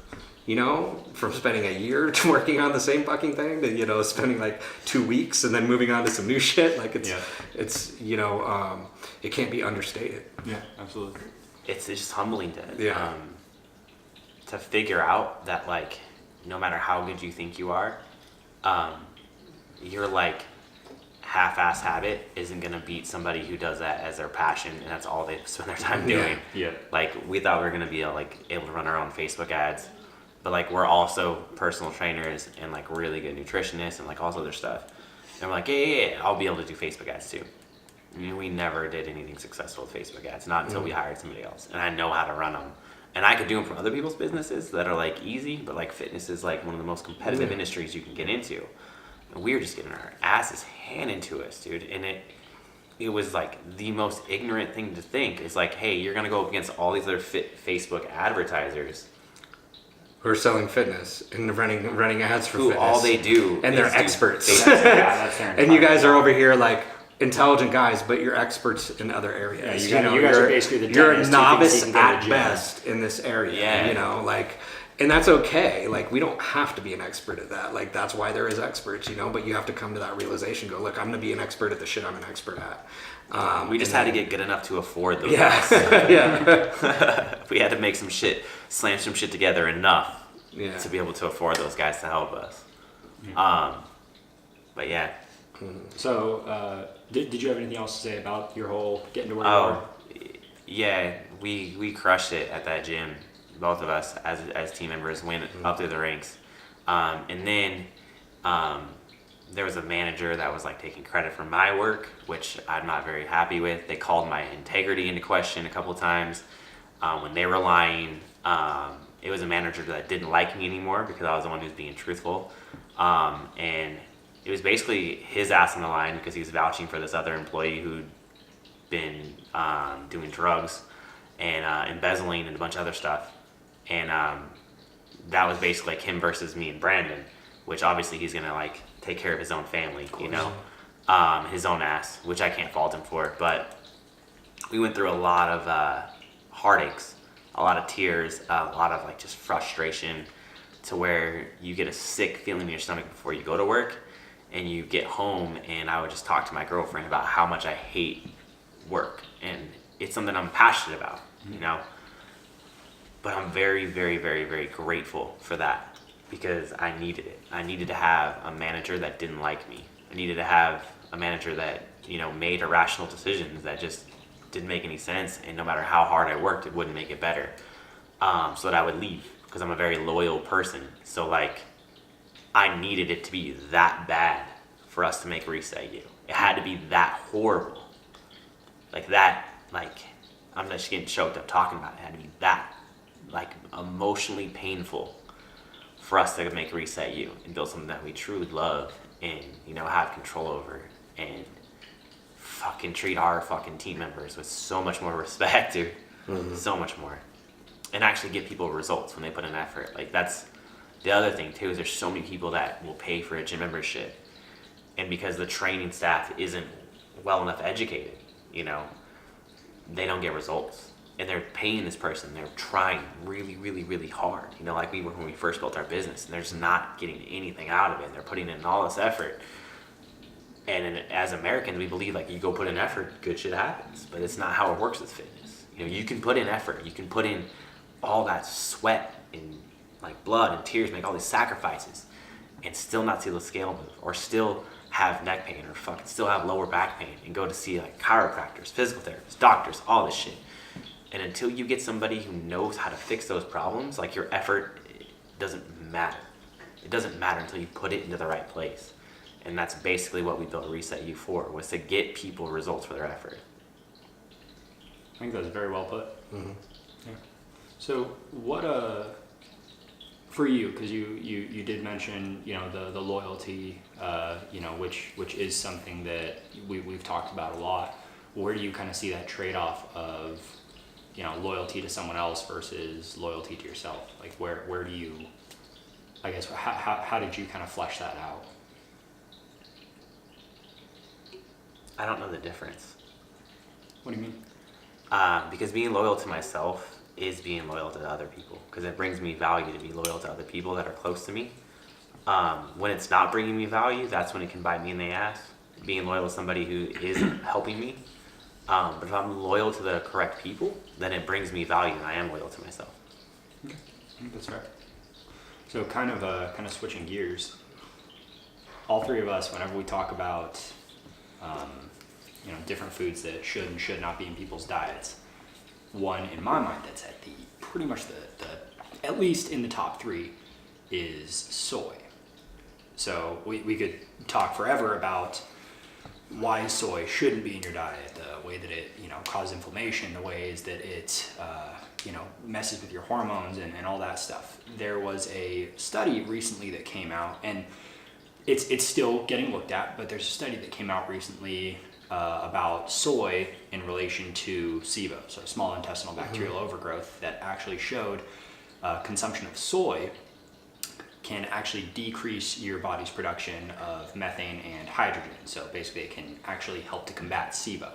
from spending a year to working on the same fucking thing to, spending like 2 weeks and then moving on to some new shit. Like it's it can't be understated. Yeah, absolutely. It's just humbling to figure out that, like, no matter how good you think you are, your like half-ass habit isn't gonna beat somebody who does that as their passion and that's all they spend their time doing. Yeah. Like we thought we were gonna be able to run our own Facebook ads, but like we're also personal trainers and like really good nutritionists and like all this other stuff. And we're like, yeah, I'll be able to do Facebook ads too. We never did anything successful with Facebook ads, not until we hired somebody else. And I know how to run them. And I could do them from other people's businesses that are like easy, but like fitness is like one of the most competitive industries you can get into. And we were just getting our asses handed to us, dude. And it was like the most ignorant thing to think. It's like, hey, you're gonna go up against all these other Facebook advertisers who are selling fitness and running ads for who fitness. All they do and they're experts. That's and you guys are over here like intelligent guys, but you're experts in other areas. Yeah, you guys are basically the you're a dentist novice who thinks he can go to at gym. best in this area. Yeah. And that's okay. Like, we don't have to be an expert at that. Like, that's why there is experts, but you have to come to that realization. Go, look, I'm going to be an expert at the shit I'm an expert at. We just had to get good enough to afford those. Yeah. We had to make slam some shit together enough to be able to afford those guys to help us. But yeah. So, did you have anything else to say about your whole getting to where you Oh, are? yeah, we crushed it at that gym. Both of us as team members went up through the ranks. And then there was a manager that was like taking credit for my work, which I'm not very happy with. They called my integrity into question a couple of times when they were lying. It was a manager that didn't like me anymore because I was the one who was being truthful. And it was basically his ass on the line because he was vouching for this other employee who'd been doing drugs and embezzling and a bunch of other stuff. And that was basically like him versus me and Brandon, which obviously he's gonna like take care of his own family, you know, his own ass, which I can't fault him for. But we went through a lot of heartaches, a lot of tears, a lot of like just frustration, to where you get a sick feeling in your stomach before you go to work, and you get home, and I would just talk to my girlfriend about how much I hate work, and it's something I'm passionate about, you know. But I'm very, very, very, very grateful for that because I needed it. I needed to have a manager that didn't like me. I needed to have a manager that, you know, made irrational decisions that just didn't make any sense, and no matter how hard I worked, it wouldn't make it better. So that I would leave because I'm a very loyal person. So like, I needed it to be that bad for us to make Reset You. It had to be that horrible. Like that, like, I'm just getting choked up talking about it. It had to be that, like, emotionally painful for us to make Reset You and build something that we truly love and, you know, have control over and fucking treat our fucking team members with so much more respect, dude. So much more. And actually give people results when they put in effort. Like, that's the other thing too, is there's so many people that will pay for a gym membership, and because the training staff isn't well enough educated, you know, they don't get results. And they're paying this person, they're trying really, really, really hard. You know, like we were when we first built our business, and they're just not getting anything out of it. They're putting in all this effort. And as Americans, we believe like you go put in effort, good shit happens. But it's not how it works with fitness. You know, you can put in effort, you can put in all that sweat and like blood and tears, make all these sacrifices, and still not see the scale move, or still have neck pain, or fucking still have lower back pain, and go to see like chiropractors, physical therapists, doctors, all this shit. And until you get somebody who knows how to fix those problems, like your effort doesn't matter. It doesn't matter until you put it into the right place. And that's basically what we built Reset You for, was to get people results for their effort. I think that's very well put. Yeah. So what for you, because you did mention, you know, the loyalty, you know, which is something that we've talked about a lot. Where do you kind of see that trade-off of, you know, loyalty to someone else versus loyalty to yourself? Like where do you, I guess, how did you kind of flesh that out? I don't know the difference. What do you mean? Because being loyal to myself is being loyal to other people, because it brings me value to be loyal to other people that are close to me. When it's not bringing me value, that's when it can bite me in the ass. Being loyal to somebody who isn't helping me. But if I'm loyal to the correct people, then it brings me value, and I am loyal to myself. Okay, I think that's right. So kind of switching gears. All three of us, whenever we talk about, you know, different foods that should and should not be in people's diets, one in my mind that's at the pretty much the at least in the top three is soy. So we could talk forever about why soy shouldn't be in your diet, the way that it, you know, causes inflammation, the ways that it, you know, messes with your hormones and all that stuff. There was a study recently that came out, and it's still getting looked at, but there's a study that came out recently about soy in relation to SIBO, so small intestinal bacterial overgrowth, that actually showed consumption of soy can actually decrease your body's production of methane and hydrogen. So basically it can actually help to combat SIBO.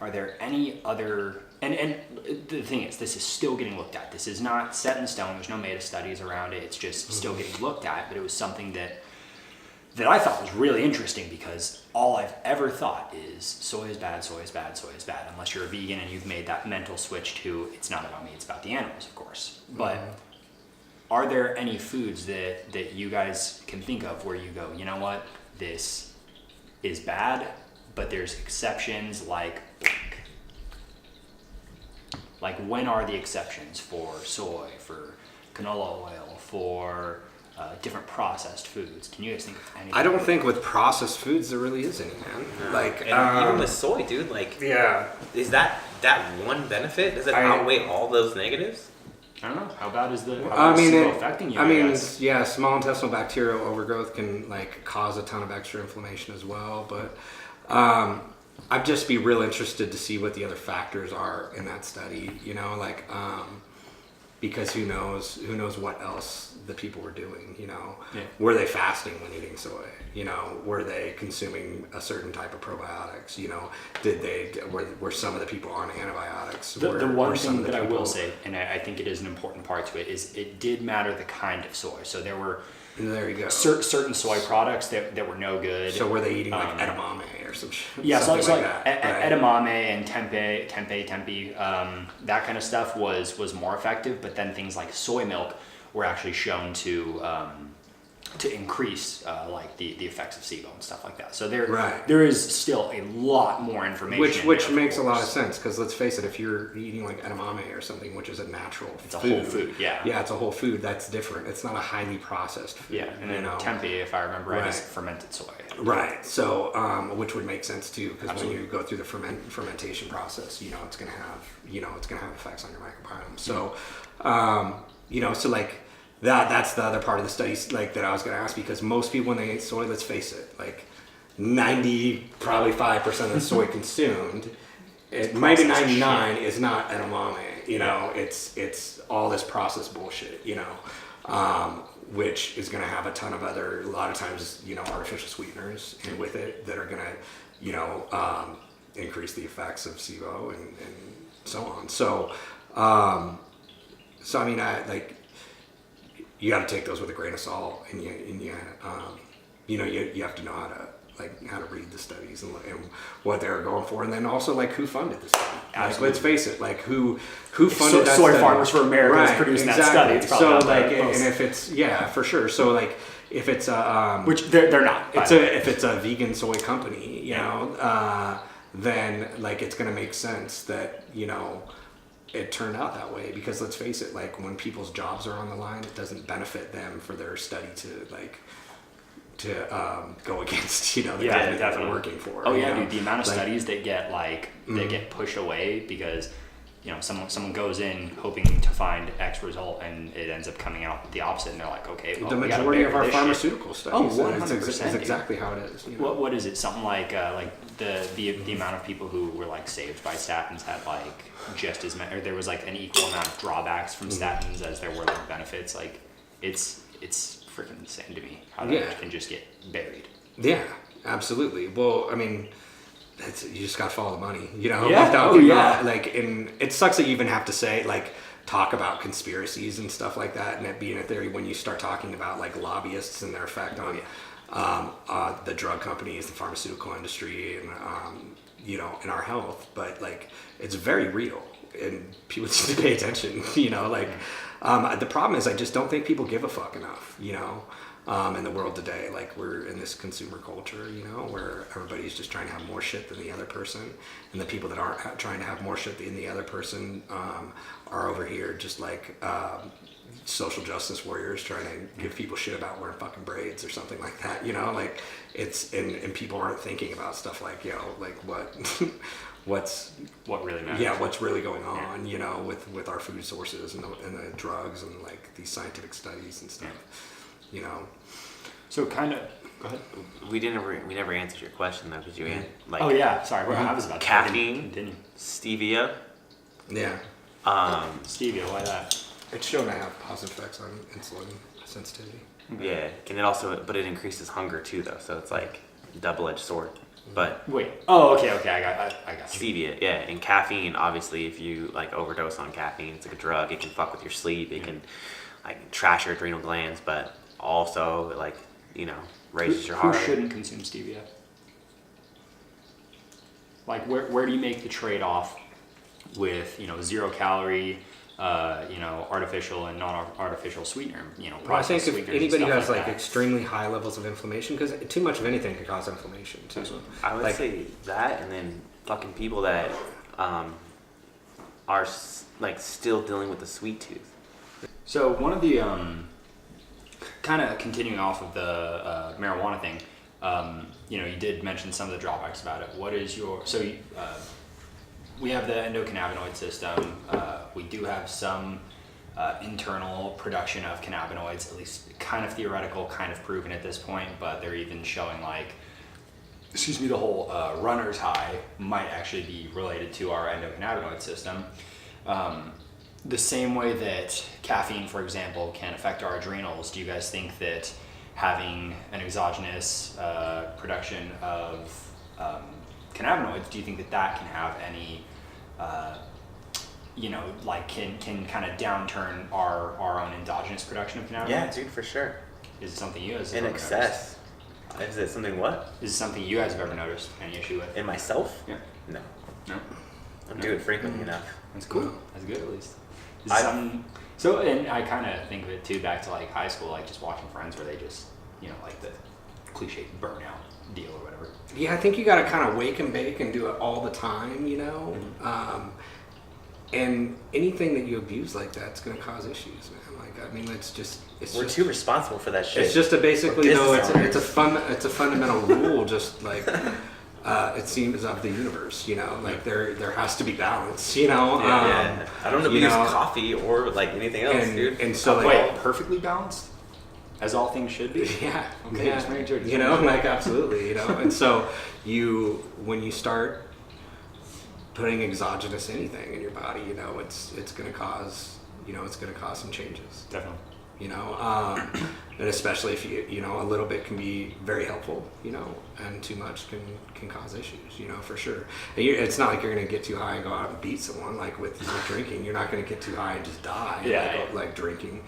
Are there any other, and the thing is, this is still getting looked at. This is not set in stone. There's no meta studies around it. It's just still getting looked at, but it was something that I thought was really interesting, because all I've ever thought is soy is bad, soy is bad, soy is bad, unless you're a vegan and you've made that mental switch to it's not about me, it's about the animals, of course. But are there any foods that you guys can think of where you go, you know what, this is bad, but there's exceptions like blank? Like, when are the exceptions for soy, for canola oil, for different processed foods? Can you guys think of any? I don't think with processed foods there really is any, man. No. Like, and even with soy, dude, like, yeah. is that one benefit? Does it outweigh all those negatives? I don't know. How bad is the SIBO affecting you? I mean, guess? yeah, small intestinal bacterial overgrowth can like cause a ton of extra inflammation as well. But I'd just be real interested to see what the other factors are in that study. You know, like because who knows what else the people were doing. You know, were they fasting when eating soy? You know, were they consuming a certain type of probiotics? You know, were some of the people on antibiotics? The one thing that I will say, and I think it is an important part to it, is it did matter the kind of soy. So there were you go. certain soy products that were no good. So were they eating like edamame or some shit? Yeah, so something like that, right? edamame and tempe, that kind of stuff was more effective. But then things like soy milk were actually shown to increase like the effects of SIBO and stuff like that. So there is still a lot more information. Which makes a lot of sense, because let's face it, if you're eating like edamame or something, which is a natural it's a whole food, yeah, it's a whole food. That's different. It's not a highly processed food. Yeah, and then tempeh, if I remember right, is fermented soy. Right. So which would make sense too, because when you go through the fermentation process, you know it's gonna have effects on your microbiome. So so like. That's the other part of the studies like that I was going to ask, because most people when they eat soy, let's face it, like 5% of the soy consumed, it might be 99 is not edamame. You know, it's all this processed bullshit. You know, which is going to have a lot of times artificial sweeteners and with it that are going to increase the effects of SIBO and so on. So I mean, you got to take those with a grain of salt, and you have to know how to read the studies and what they were going for, and then also like who funded the study. Like, let's face it, like who funded that Soy study? Farmers for America is producing that study. It's probably so like, and if it's for sure. So like if it's which they're not. If it's a vegan soy company, then like it's gonna make sense that it turned out that way, because let's face it, like when people's jobs are on the line, it doesn't benefit them for their study to go against the company that they're working for. Oh yeah, dude, the amount of studies that get that get pushed away because someone goes in hoping to find X result and it ends up coming out the opposite, and they're like, okay, well, the majority of our pharmaceutical studies, 100%, is exactly how it is. What is it? Something like the amount of people who were like saved by statins had like just as many, or there was like an equal amount of drawbacks from statins as there were like benefits. Like it's freaking insane to me how that can just get buried. Yeah, absolutely. Well, I mean, you just got to follow the money, and it sucks that you even have to say talk about conspiracies and stuff like that, and it being a theory when you start talking about like lobbyists and their effect on the drug companies, the pharmaceutical industry, and in our health. But like, it's very real, and people need to pay attention. The problem is I just don't think people give a fuck enough. In the world today, like we're in this consumer culture, where everybody's just trying to have more shit than the other person, and the people that aren't trying to have more shit than the other person are over here just like social justice warriors trying to give people shit about wearing fucking braids or something like that. Like it's and people aren't thinking about stuff like like what really matters. Yeah, what's really going on, with our food sources and the drugs and like these scientific studies and stuff. So kind of. Go ahead. We never answered your question though, because you oh yeah, sorry. I was about to caffeine, continue. Stevia. Yeah. Stevia. Why that? It's shown to have positive effects on insulin sensitivity. Yeah, and it increases hunger too though, so it's like a double-edged sword. But wait. Oh, okay. I got you. Stevia, yeah, and caffeine. Obviously, if you like overdose on caffeine, it's like a drug. It can fuck with your sleep. It can like trash your adrenal glands, but also like raises your heart rate. Who shouldn't consume stevia? Like where do you make the trade-off with 0 calorie, artificial and non-artificial sweetener, Well, I think processed if sweeteners and anybody stuff has like that. extremely high levels of inflammation, because too much of anything could cause inflammation too. I would Like- say that, and then fucking people that are like still dealing with the sweet tooth. So one of the kind of continuing off of the marijuana thing, you did mention some of the drawbacks about it. What is we have the endocannabinoid system. We do have some internal production of cannabinoids, at least kind of theoretical, kind of proven at this point, but they're even showing the whole runner's high might actually be related to our endocannabinoid system. The same way that caffeine, for example, can affect our adrenals, do you guys think that having an exogenous production of cannabinoids, do you think that can have any, can kind of downturn our own endogenous production of cannabinoids? Yeah, dude, for sure. Is it something you guys have In ever excess. Is it something what? noticed? Is it something you guys have ever noticed any issue with? In myself? Yeah. No. No? I do it frequently enough. That's cool. That's good at least. And I kind of think of it too back to like high school, like just watching friends where they just, like the cliche burnout deal or whatever. Yeah, I think you got to kind of wake and bake and do it all the time, and anything that you abuse like that's going to cause issues, man. We're too responsible for that shit. It's just basically We're though. business It's a fundamental rule, just like it seems of the universe. There has to be balance. Yeah. I don't abuse know, coffee or like anything else, dude. And so Wait, perfectly balanced, as all things should be. Yeah. Okay, Yeah. just making sure. Absolutely. And so when you start putting exogenous anything in your body, it's going to cause some changes. Definitely. And especially if a little bit can be very helpful, and too much can cause issues, for sure. And it's not like you're going to get too high and go out and beat someone like with drinking. You're not going to get too high and just die like drinking,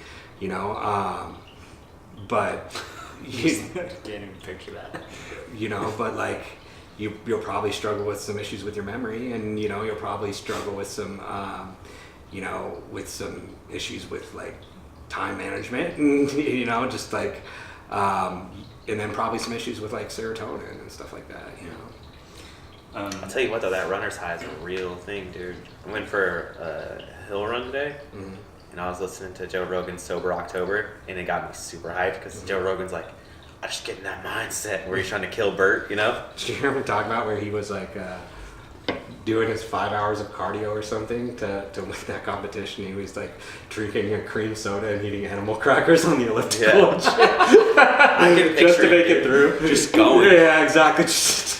but Can't even picture that. but like you'll probably struggle with some issues with your memory, and you'll probably struggle with some with some issues with like time management, and just like and then probably some issues with like serotonin and stuff like that. I'll tell you what though, that runner's high is a real thing, dude. I went for a hill run today, and I was listening to Joe Rogan's Sober October, and it got me super hyped because Joe Rogan's like, I just get in that mindset where he's trying to kill Bert, Did you hear him talk about where he was like doing his 5 hours of cardio or something to win that competition? He was like drinking a cream soda and eating animal crackers on the elliptical and shit. I can just to picture make it, it through. Just going. Yeah, exactly.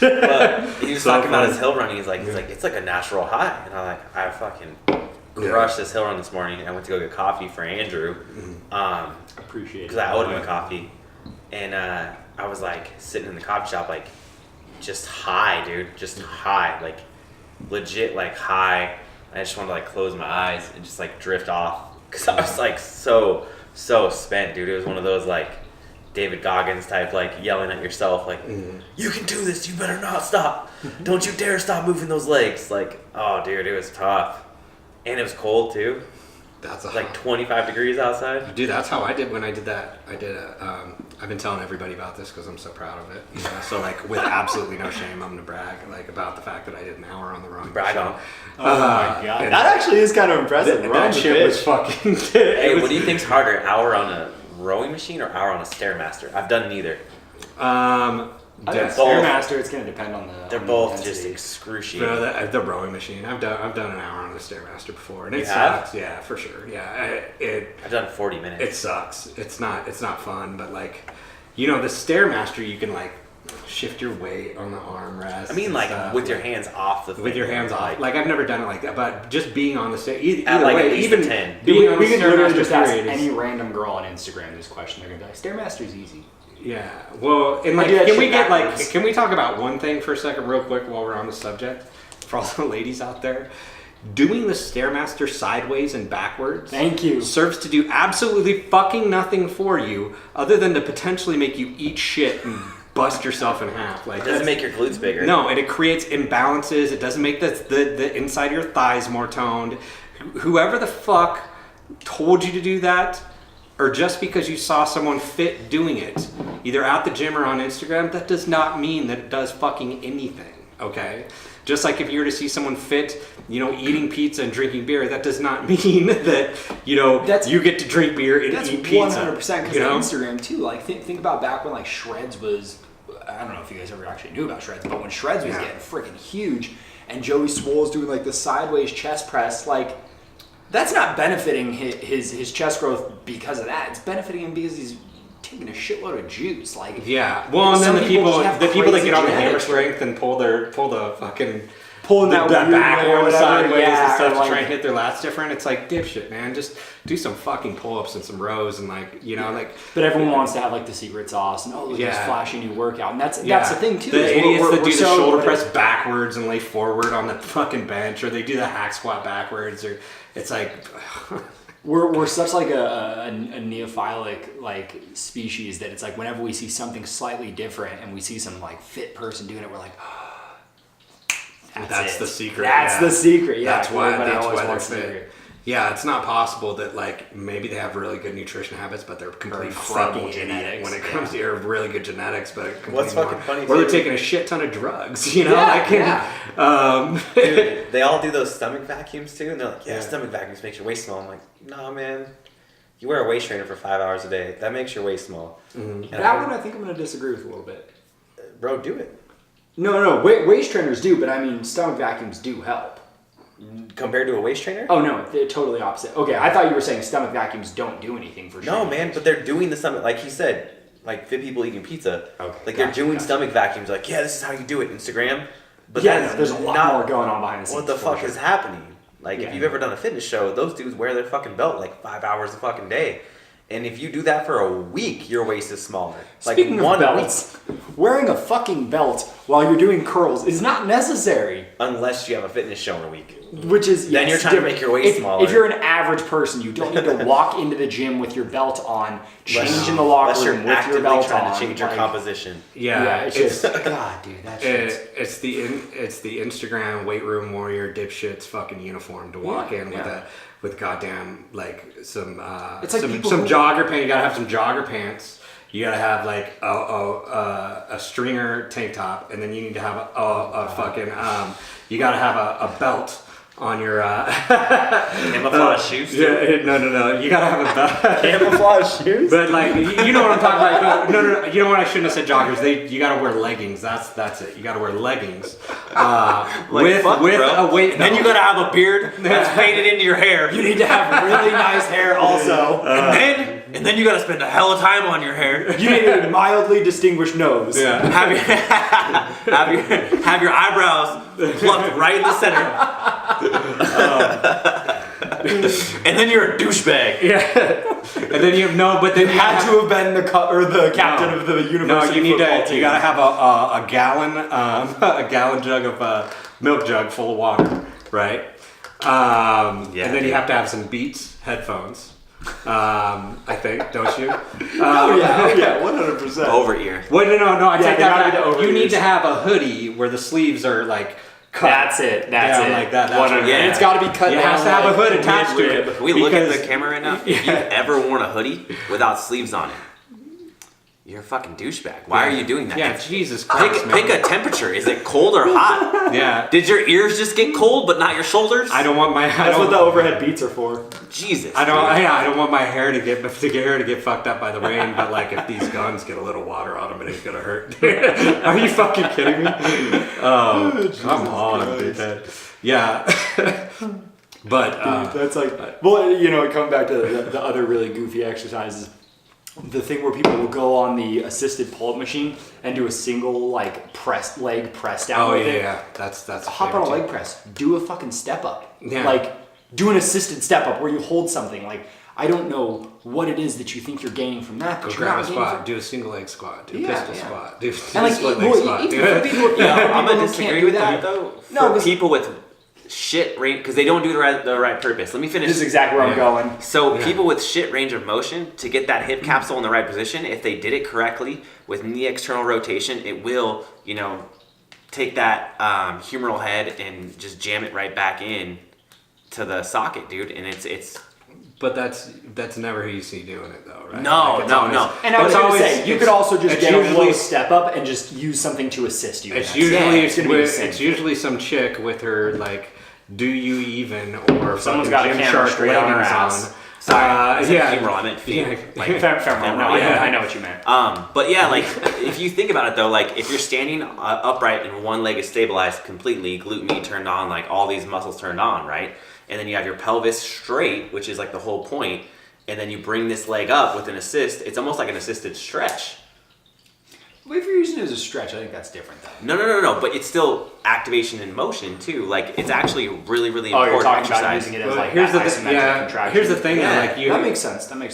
But he was So talking about funny. his hill run. He's like, it's like a natural high, and I'm like, I fucking crushed this hill run this morning. I went to go get coffee for Andrew. Appreciate it. Because I owed him a coffee, and I was like sitting in the coffee shop, like just high, dude, just high, like legit, like high. I just wanted to like close my eyes and just like drift off because I was like so spent, dude. It was one of those like David Goggins type, like yelling at yourself, like you can do this, you better not stop, don't you dare stop moving those legs. Like, oh dude, it was tough, and it was cold too. That's Like 25 degrees outside. Dude, that's how I did when I did that. I've been telling everybody about this because I'm so proud of it. So like with absolutely no shame, I'm gonna brag like about the fact that I did an hour on the rowing Brag machine. on. Oh my god, and that actually is kind of impressive. That shit was fucking. Hey, what do you think's harder, hour on a rowing machine or hour on a Stairmaster? I've done neither. I think Both. Stairmaster, it's going to depend on the. They're on the both just intensity. excruciating. No, the rowing machine. I've done an hour on the Stairmaster before, and You it have? sucks. Yeah, for sure. Yeah, it I've done 40 minutes. it sucks. It's not fun, but like, the Stairmaster, you can like shift your weight on the armrest. I mean, and like stuff. with your hands off the thing. With your hands off. Like I've never done it like that, but just being on the stair. Either At, like, way, at least even a 10. being on we the can literally Stairmaster just ask period is- any random girl on Instagram this question. They're going to be like, Stairmaster's easy. Yeah. Well, and like, do that can we shit get backwards. like, can we talk about one thing for a second, real quick, while we're on the subject, for all the ladies out there? Doing the Stairmaster sideways and backwards. Thank you. Serves to do absolutely fucking nothing for you, other than to potentially make you eat shit and bust yourself in half. Like It doesn't make your glutes bigger. No, and it creates imbalances. It doesn't make the inside of your thighs more toned. whoever the fuck told you to do that, or just because you saw someone fit doing it, either at the gym or on Instagram, that does not mean that it does fucking anything, okay? Just like if you were to see someone fit, eating pizza and drinking beer, that does not mean that, you get to drink beer and eat pizza. 100% because of Instagram too. Like think about back when like Shreds was, I don't know if you guys ever actually knew about Shreds, but when Shreds was getting freaking huge and Joey Swole's doing like the sideways chest press, like that's not benefiting his chest growth because of that. It's benefiting him because he's taking a shitload of juice. Like well, and then the people that get on the hammer strength and pull the fucking pulling that back or sideways and stuff to try and hit their lats different. It's like dipshit, man. Just do some fucking pull-ups and some rows and But everyone wants to have like the secret sauce and this flashy new workout, and that's the thing too. The idiots that do the shoulder press backwards and lay forward on the fucking bench, or they do the hack squat backwards, or it's like. We're such like a neophilic like species that it's like whenever we see something slightly different and we see some like fit person doing it, we're like, oh, that's the secret. That's the secret. Yeah, that's why they're fit. Yeah, it's not possible that like maybe they have really good nutrition habits, but they're complete fucking idiot when it comes to really good genetics, but what's fucking funny? Or they're taking a shit ton of drugs, Dude, they all do those stomach vacuums too, and they're like, stomach vacuums makes your waist small. I'm like, nah, man. You wear a waist trainer for 5 hours a day. That makes your waist small. Mm-hmm. That one I think I'm going to disagree with a little bit. Bro, do it. No. Waist trainers do, but I mean, stomach vacuums do help. Compared to a waist trainer? Oh, no, they're totally opposite. Okay, I thought you were saying stomach vacuums don't do anything for No, man, but they're doing the stomach, like he said, like fit people eating pizza. Okay. Like they're doing stomach vacuums, like, this is how you do it, Instagram. But there's a lot more going on behind the scenes. What the fuck is happening? Like, if you've ever done a fitness show, those dudes wear their fucking belt like 5 hours a fucking day. And if you do that for a week, your waist is smaller. Speaking of belts, wearing a fucking belt while you're doing curls is not necessary. Unless you have a fitness show in a week. Which is, then you're trying to make your waist smaller. If you're an average person, you don't need to walk into the gym with your belt on, change in the locker room with your belt on. Trying to change your composition. It's just, God, dude, that shit. It's the Instagram weight room warrior dipshits fucking uniform to walk in with goddamn like some it's like some jogger pants. You gotta have some jogger pants. You gotta have like a stringer tank top, and then you need to have a fucking you gotta have a belt on your camouflage shoes. Yeah, no. You gotta have a belt. Camouflage shoes. But like, you know what I'm talking about. No. You know what? I shouldn't have said joggers. You gotta wear leggings. That's it. You gotta wear leggings. With a weight. And then you gotta have a beard that's faded into your hair. You need to have really nice hair also. And then you gotta spend a hell of time on your hair. You need a mildly distinguished nose. Yeah. Have your eyebrows plucked right in the center. And then you're a douchebag. Yeah. And then you but they had to have been the captain of the university. No, you gotta have a gallon jug of milk jug full of water, right? And then you have to have some Beats headphones. I think, don't you? 100%. Over ear. Well, no. I take that back. You need to have a hoodie where the sleeves are like cut. That's it. Like that. And it's got to be cut. It has to have a hood attached to it. Can we look at the camera right now? If you've ever worn a hoodie without sleeves on it, you're a fucking douchebag. Why are you doing that? Yeah, Jesus Christ, pick a temperature. Is it cold or hot? Yeah. Did your ears just get cold, but not your shoulders? I don't want my. That's what the overhead beats are for. Jesus. I don't want my hair to get fucked up by the rain. But like, if these guns get a little water on them, it ain't gonna hurt. Are you fucking kidding me? Oh, come on, dude. Yeah. But that's like, coming back to the other really goofy exercises. The thing where people will go on the assisted pull-up machine and do a single leg press down. That's hop on a leg press. Do a fucking step up. Yeah. Like do an assisted step up where you hold something. Like I don't know what it is that you think you're gaining from that. Go grab a squat. Do a single leg squat. Do a pistol squat. Do a split leg squat. I'm gonna disagree with that though. For people with shit range, because they don't do the right purpose. Let me finish. This is exactly where I'm going. So people with shit range of motion, to get that hip capsule in the right position, if they did it correctly with knee external rotation, it will, take that humeral head and just jam it right back in to the socket, dude, and it's. But that's never who you see doing it though, right? No, Like, no. And I was going to say, you could also just get a usually low step up and just use something to assist you. It's in that. usually It's it's usually some chick with her like, do you even or Someone's fucking got a Gym camera Shark straight on her leggings ass. on. Sorry, I said yeah, femoral, I meant feet. yeah. Like, femoral. No, Yeah. I know what you meant. But yeah, like if you think about it though, like if you're standing upright and one leg is stabilized completely, glute med turned on, like all these muscles turned on, right? And then you have your pelvis straight, which is like the whole point. And then you bring this leg up with an assist. It's almost like an assisted stretch. But if you're using it as a stretch, I think that's different though. No. But it's still activation in motion too. Like it's actually a really, really Oh, important you're talking exercise. about using it as Well, like here's that the isometric contraction. here's the thing. Yeah. Like you, That makes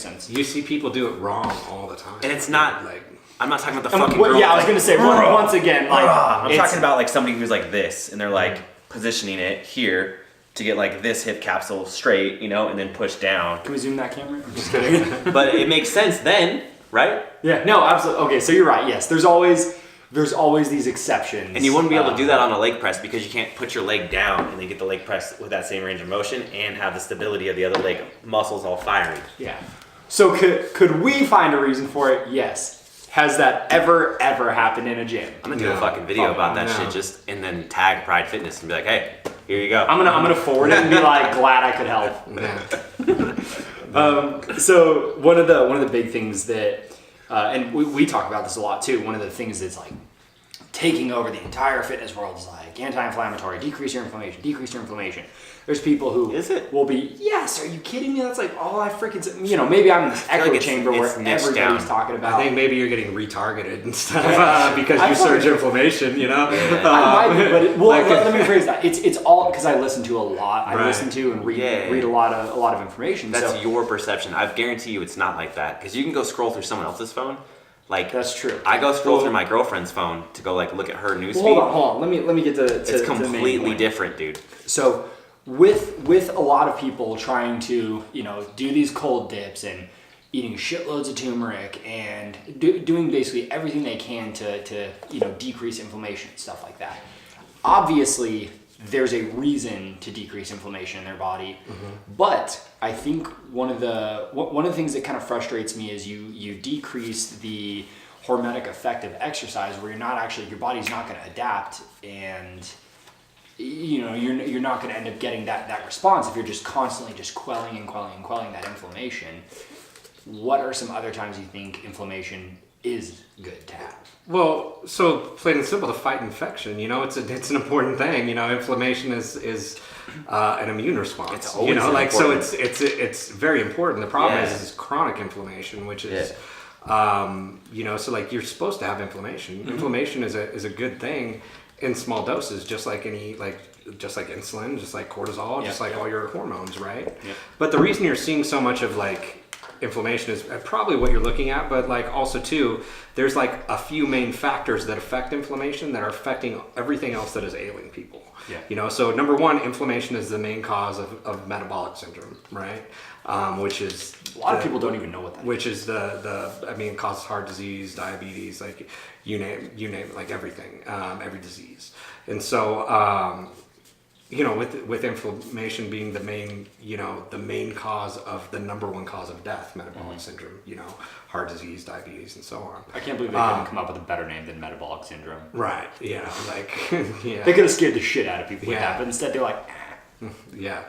sense. you see people do it wrong all the time, And it's not like. I'm not talking about the fucking Well, girl. yeah, I was gonna say once again, like I'm it's- talking about like somebody who's like this, and they're like positioning it here to get like this hip capsule straight, and then push down. Can we zoom that camera? I'm just kidding. But it makes sense then, right? Yeah, no, absolutely. Okay, so you're right. Yes, there's always these exceptions. And you wouldn't be able to do that on a leg press because you can't put your leg down and then get the leg press with that same range of motion and have the stability of the other leg muscles all firing. Yeah. So could we find a reason for it? Yes. Has that ever happened in a gym? I'm gonna do a No. fucking video about that No. shit just and then tag Pride Fitness and be like, hey, here you go. I'm gonna forward it and be like, glad I could help. Yeah. So one of the big things that, and we talk about this a lot too. One of the things that's like taking over the entire fitness world is like anti-inflammatory, decrease your inflammation. There's people who Is it? will be, yes, are you kidding me? That's like all I freaking, maybe I'm in this feel echo like it's chamber where niched everybody's down. talking about. I think maybe you're getting retargeted and stuff because I you surge find- inflammation. I might be, but let me rephrase that. It's all because I listen to a lot. I Right. listen to and read Yeah. read a lot of information. That's so your perception. I guarantee you it's not like that. Because you can go scroll through someone else's phone. Like that's true. I go scroll Well- through my girlfriend's phone to go like look at her newsfeed. Well, hold on. Let me get to It's the main completely point. different, dude. So with a lot of people trying to do these cold dips and eating shitloads of turmeric and doing basically everything they can to decrease inflammation, stuff like that. Obviously, there's a reason to decrease inflammation in their body, but I think one of the things that kind of frustrates me is you decrease the hormetic effect of exercise, where your body's not going to adapt, and you're not going to end up getting that response if you're just constantly just quelling that inflammation. What are some other times you think inflammation is good to have? Well, so plain and simple, to fight infection, it's an important thing. Inflammation is an immune response. It's always so important. it's very important. The problem Yeah. is chronic inflammation, which is so like you're supposed to have inflammation. Mm-hmm. Inflammation is a good thing in small doses, just like just like insulin, just like cortisol, just like all your hormones, right? Yep. But the reason you're seeing so much of like inflammation is probably what you're looking at, but like also too, there's like a few main factors that affect inflammation that are affecting everything else that is ailing people. Yeah. So number one, inflammation is the main cause of metabolic syndrome, right? Which is A lot of people don't even know what that is. which is it causes heart disease, diabetes, like you name it, like everything, every disease. And so with inflammation being the main cause of the number one cause of death, metabolic syndrome, heart disease, diabetes, and so on. I can't believe they couldn't come up with a better name than metabolic syndrome. Right. Yeah. They could have scared the shit out of people with Yeah. that, but instead they're like, Yeah.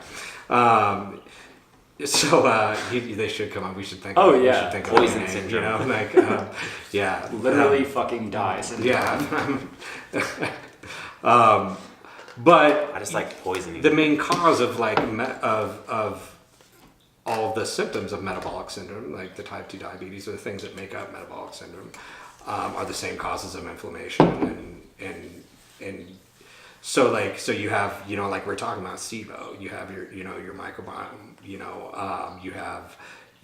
They should come up. We should think. Oh, we yeah. should think Poison of a name, syndrome. Yeah. literally fucking die. syndrome. Yeah. But I just like poisoning. the main cause of of all of the symptoms of metabolic syndrome, like the type 2 diabetes, or the things that make up metabolic syndrome, are the same causes of inflammation and so you have like we're talking about SIBO, you have your microbiome,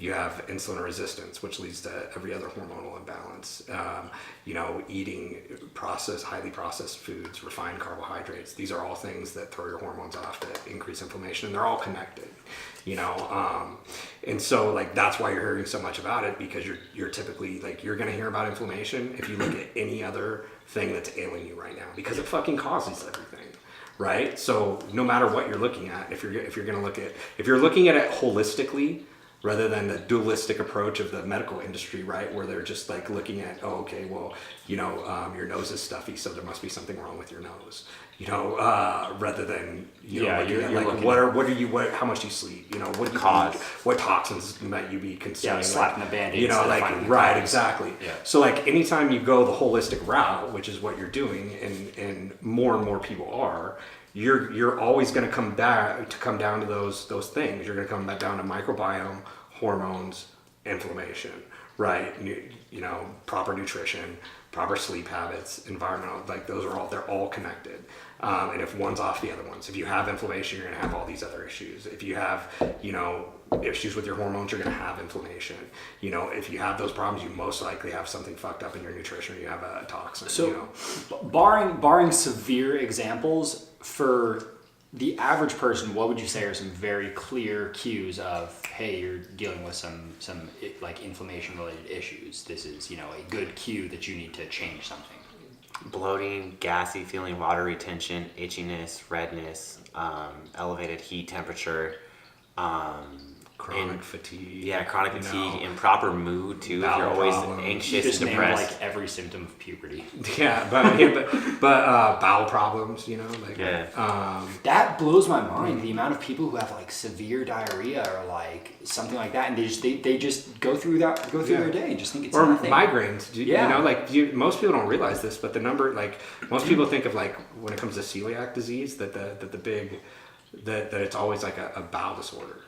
you have insulin resistance, which leads to every other hormonal imbalance. Eating highly processed foods, refined carbohydrates. These are all things that throw your hormones off, that increase inflammation, and they're all connected. And so like that's why you're hearing so much about it, because you're typically like you're going to hear about inflammation if you look at any other thing that's ailing you right now, because it fucking causes everything. right? So no matter what you're looking at, if you're looking at it holistically, rather than the dualistic approach of the medical industry, right, where they're just like looking at, oh, okay, well, your nose is stuffy, so there must be something wrong with your nose, rather than how much do you sleep, what cause, what toxins might you be consuming, slapping the Band-Aid, right, exactly. Yeah. So like anytime you go the holistic route, which is what you're doing, and more people are. You're always going to come down to those things. You're going to come back down to microbiome, hormones, inflammation, right? Proper nutrition, proper sleep habits, environmental. Like they're all connected. And if one's off, the other ones. If you have inflammation, you're going to have all these other issues. If you have issues with your hormones, you're going to have inflammation. If you have those problems, you most likely have something fucked up in your nutrition, or you have a toxin. So, barring severe examples, for the average person, what would you say are some very clear cues of, hey, you're dealing with some like inflammation related issues? This is a good cue that you need to change something. Bloating, gassy feeling, water retention, itchiness, redness, elevated heat temperature, chronic fatigue. Yeah, chronic fatigue, improper mood too. If you're always anxious just and depressed. Like every symptom of puberty. Yeah, but bowel problems, that blows my mind. The amount of people who have like severe diarrhea or like something like that, and they just go through their day and just think it's or nothing. migraines. Most people don't realize this, but the number, like most people think of like when it comes to celiac disease, that it's always like a bowel disorder,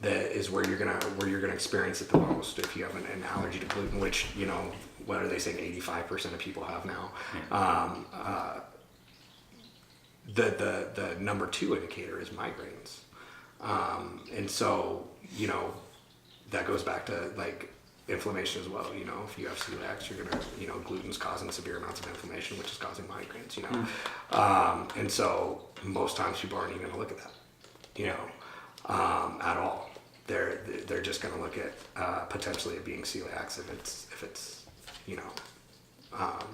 that is where you're gonna experience it the most if you have an allergy to gluten, which what are they saying 85% of people have now. The number 2 indicator is migraines, and so that goes back to like inflammation as well. If you have celiac, you're gonna gluten's causing severe amounts of inflammation, which is causing migraines. And so most times people aren't even gonna look at that, at all. They're just gonna look at potentially it being celiac if it's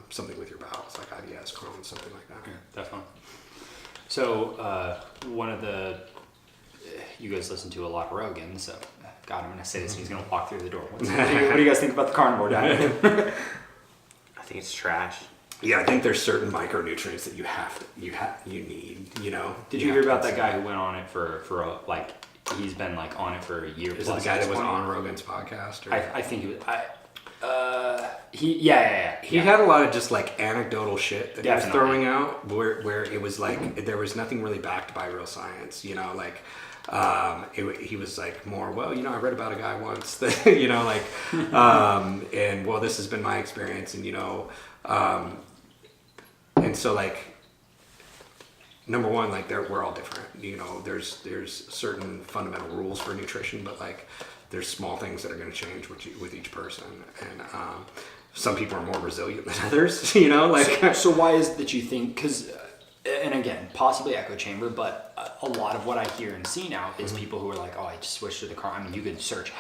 something with your bowels, like IBS, Crohn's, something like that. Yeah, definitely. So one of you guys listen to a lot of Rogan, so God, I'm gonna say this and he's gonna walk through the door. What do you guys think about the carnivore diet? I think it's trash. Yeah, I think there's certain micronutrients that you need. Did you hear about that guy who went on it for like he's been like on it for a year? Is it the guy that was on Rogan's podcast? Or? I think it was. He had a lot of just like anecdotal shit that Definitely. He was throwing out, where it was like there was nothing really backed by real science. He was like more, I read about a guy once that, and well, this has been my experience, and and so like, number one, like we're all different, there's certain fundamental rules for nutrition, but like there's small things that are going to change with each person, and some people are more resilient than others, So why is it that you think, because, and again, possibly echo chamber, but a lot of what I hear and see now is people who are like, oh, I just switched to the you could search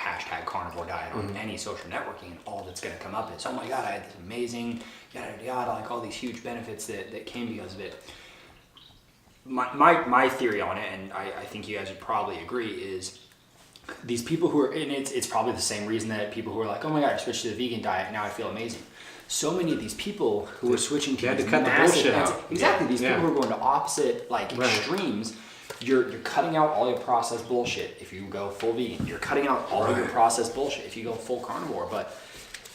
#carnivore diet on any social networking, and all that's going to come up is, oh my God, I had this amazing, yada, yada, like all these huge benefits that came because of it. My theory on it, and I think you guys would probably agree, is these people who are, and it's probably the same reason that people who are like, oh my God, I switched to the vegan diet, now I feel amazing. So many of these people who are switching to cut the bullshit out. Exactly, these people who are going to opposite extremes, you're cutting out all your processed bullshit if you go full vegan. You're cutting out all of your processed bullshit if you go full carnivore. But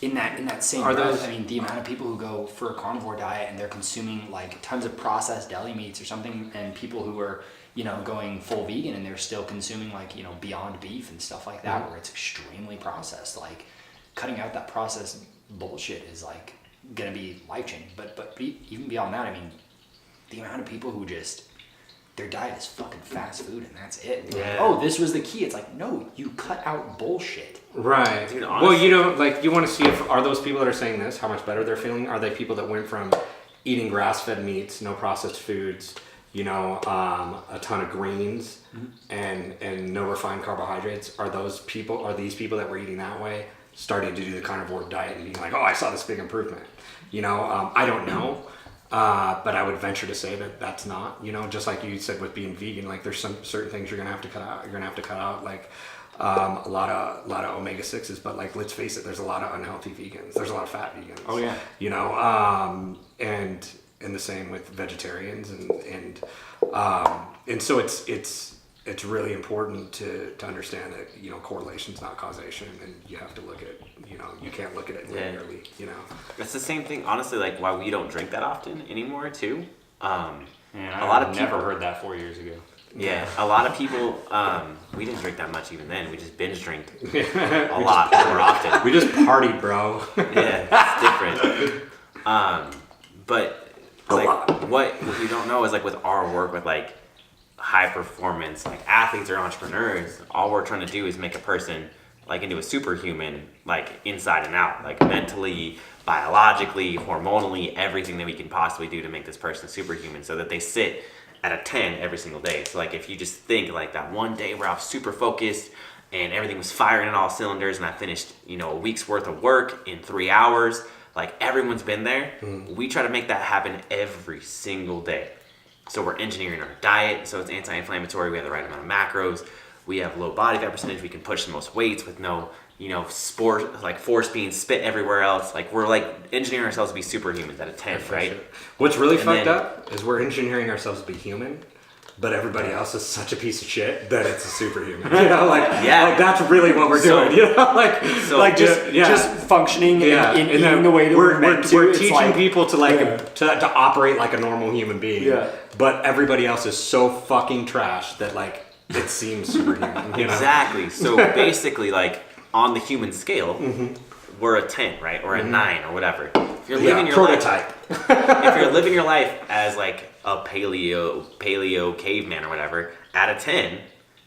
in that same breath, the amount of people who go for a carnivore diet and they're consuming like tons of processed deli meats or something, and people who are going full vegan and they're still consuming like Beyond Beef and stuff like that, where it's extremely processed. Like cutting out that processed bullshit is like gonna be life changing. But even beyond that, the amount of people who just their diet is fucking fast food and that's it. Yeah. Like, oh, this was the key. It's like, no, you cut out bullshit. Right. Dude, honestly, you want to see are those people that are saying this, how much better they're feeling? Are they people that went from eating grass-fed meats, no processed foods, a ton of greens and no refined carbohydrates? Are these people that were eating that way starting to do the carnivore diet and being like, oh, I saw this big improvement? I don't know. But I would venture to say that that's not, you know, just like you said with being vegan, like there's some certain things you're gonna have to cut out. You're gonna have to cut out like a lot of omega-6s, but like let's face it, there's a lot of unhealthy vegans. There's a lot of fat vegans. Oh yeah. You know, and the same with vegetarians and so it's really important to understand that, you know, correlation's not causation, and you have to look at it, you know, you can't look at it linearly, you know. It's the same thing, honestly, like why we don't drink that often anymore too. Man, a lot of people never heard that 4 years ago. Yeah, a lot of people, we didn't drink that much even then. We just binge drink a lot more often. We just partied, bro. Yeah, it's different. But like what you don't know is like with our work with like high performance, like athletes or entrepreneurs, all we're trying to do is make a person like into a superhuman, like inside and out, like mentally, biologically, hormonally, everything that we can possibly do to make this person superhuman so that they sit at a 10 every single day. So like if you just think like that one day where I was super focused and everything was firing on all cylinders and I finished, you know, a week's worth of work in 3 hours, like everyone's been there. We try to make that happen every single day. So we're engineering our diet so it's anti-inflammatory, we have the right amount of macros, we have low body fat percentage, we can push the most weights with no, you know, force being spit everywhere else. Like we're like engineering ourselves to be superhumans at a 10, right? Sure. What's really fucked up is we're engineering ourselves to be human, but everybody else is such a piece of shit that it's a superhuman. You know, like, like that's really what we're doing. You know, like just functioning in the way that we're meant to. We're teaching people to like to operate like a normal human being. Yeah. But everybody else is so fucking trash that like it seems superhuman. You know? Exactly. So basically, like on the human scale, we're a 10, right, or a 9, or whatever. If you're living your prototype. If you're living your life as like a paleo caveman or whatever, at a 10,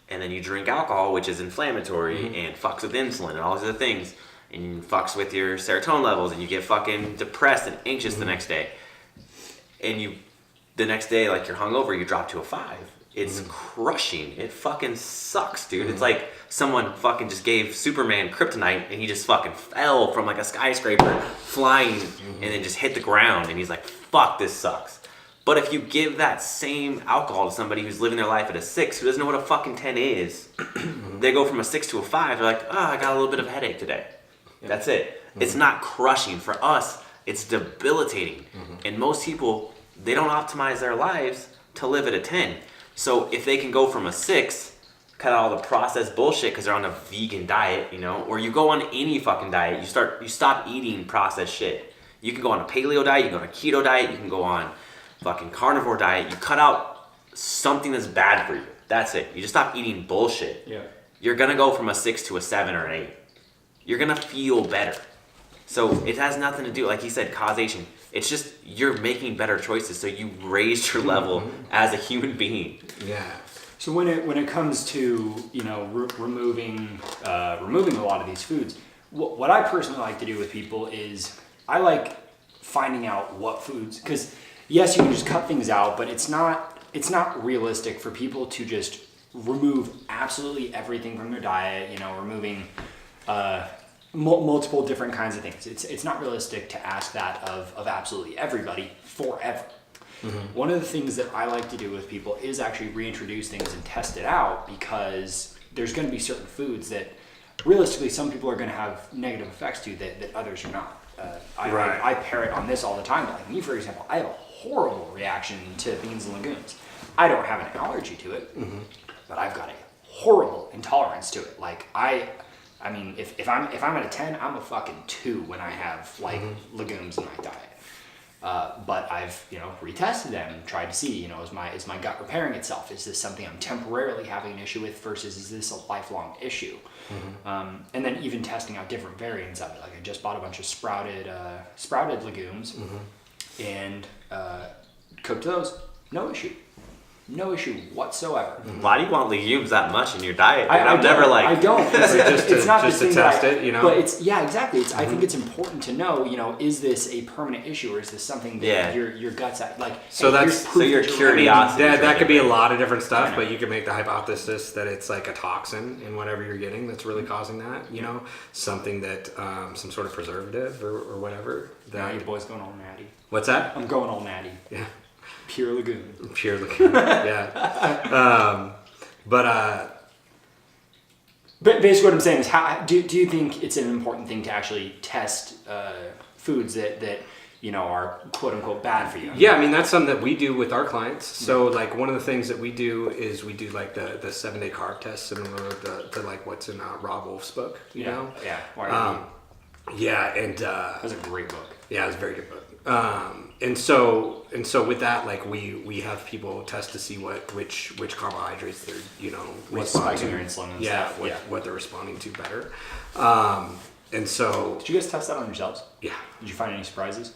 and then you drink alcohol, which is inflammatory and fucks with insulin and all these other things, and fucks with your serotonin levels, and you get fucking depressed and anxious the next day, and the next day, like you're hungover, you drop to a 5. It's crushing. It fucking sucks, dude. It's like someone fucking just gave Superman kryptonite and he just fucking fell from like a skyscraper flying and then just hit the ground and he's like, fuck, this sucks. But if you give that same alcohol to somebody who's living their life at a 6 who doesn't know what a fucking 10 is, they go from a 6 to a 5, they're like, oh, I got a little bit of a headache today. That's it. It's not crushing. For us, it's debilitating. And most people, they don't optimize their lives to live at a 10. So if they can go from a 6, cut out all the processed bullshit because they're on a vegan diet, you know, or you go on any fucking diet, you stop eating processed shit. You can go on a paleo diet, you can go on a keto diet, you can go on fucking carnivore diet. You cut out something that's bad for you. That's it. You just stop eating bullshit. Yeah. You're gonna go from a 6 to a 7 or an 8. You're gonna feel better. So it has nothing to do, like he said, causation. It's just you're making better choices, so you raised your level as a human being. Yeah. So when it comes to, you know, removing a lot of these foods, what I personally like to do with people is I like finding out what foods, because yes, you can just cut things out, but it's not realistic for people to just remove absolutely everything from their diet. You know, removing multiple different kinds of things. It's not realistic to ask that of absolutely everybody forever. One of the things that I like to do with people is actually reintroduce things and test it out, because there's going to be certain foods that realistically some people are going to have negative effects to that others are not. I parrot on this all the time. Like me, for example, I have a horrible reaction to beans and legumes. I don't have an allergy to it, but I've got a horrible intolerance to it. Like I mean, if I'm at a 10, I'm a fucking 2 when I have like legumes in my diet. But I've, you know, retested them, tried to see, you know, is my gut repairing itself? Is this something I'm temporarily having an issue with versus is this a lifelong issue? And then even testing out different variants of it. Like I just bought a bunch of sprouted legumes and cooked those, no issue. No issue whatsoever. Why do you want legumes that much in your diet? I I'm never don't. like. I don't. It's not just the to thing that test it, you know? But it's exactly. It's I think it's important to know, is this a permanent issue or is this something that your guts like? So hey, that's- here's proof your that you're curiosity- running. That could be a lot of different stuff, Yeah. but you can make the hypothesis that it's like a toxin in whatever you're getting that's really causing that, something that, some sort of preservative or whatever. Now That, your boy's going all natty. what's that? I'm going all natty. Yeah. Pure lagoon. Pure lagoon. Yeah. But basically what I'm saying is, how do you think it's an important thing to actually test foods that are quote unquote bad for you? yeah, I mean, that's something that we do with our clients. So like one of the things that we do is we do like the 7-day carb test, similar to like what's in Rob Wolf's book, you know? Yeah. Why Yeah, and that's a great book. yeah, it's a very good book. And so with that, like we have people test to see which carbohydrates they're What's responding spiking to. your insulin and Yeah, stuff. what they're responding to better. And so Did you guys test that on yourselves? yeah, Did you find any surprises?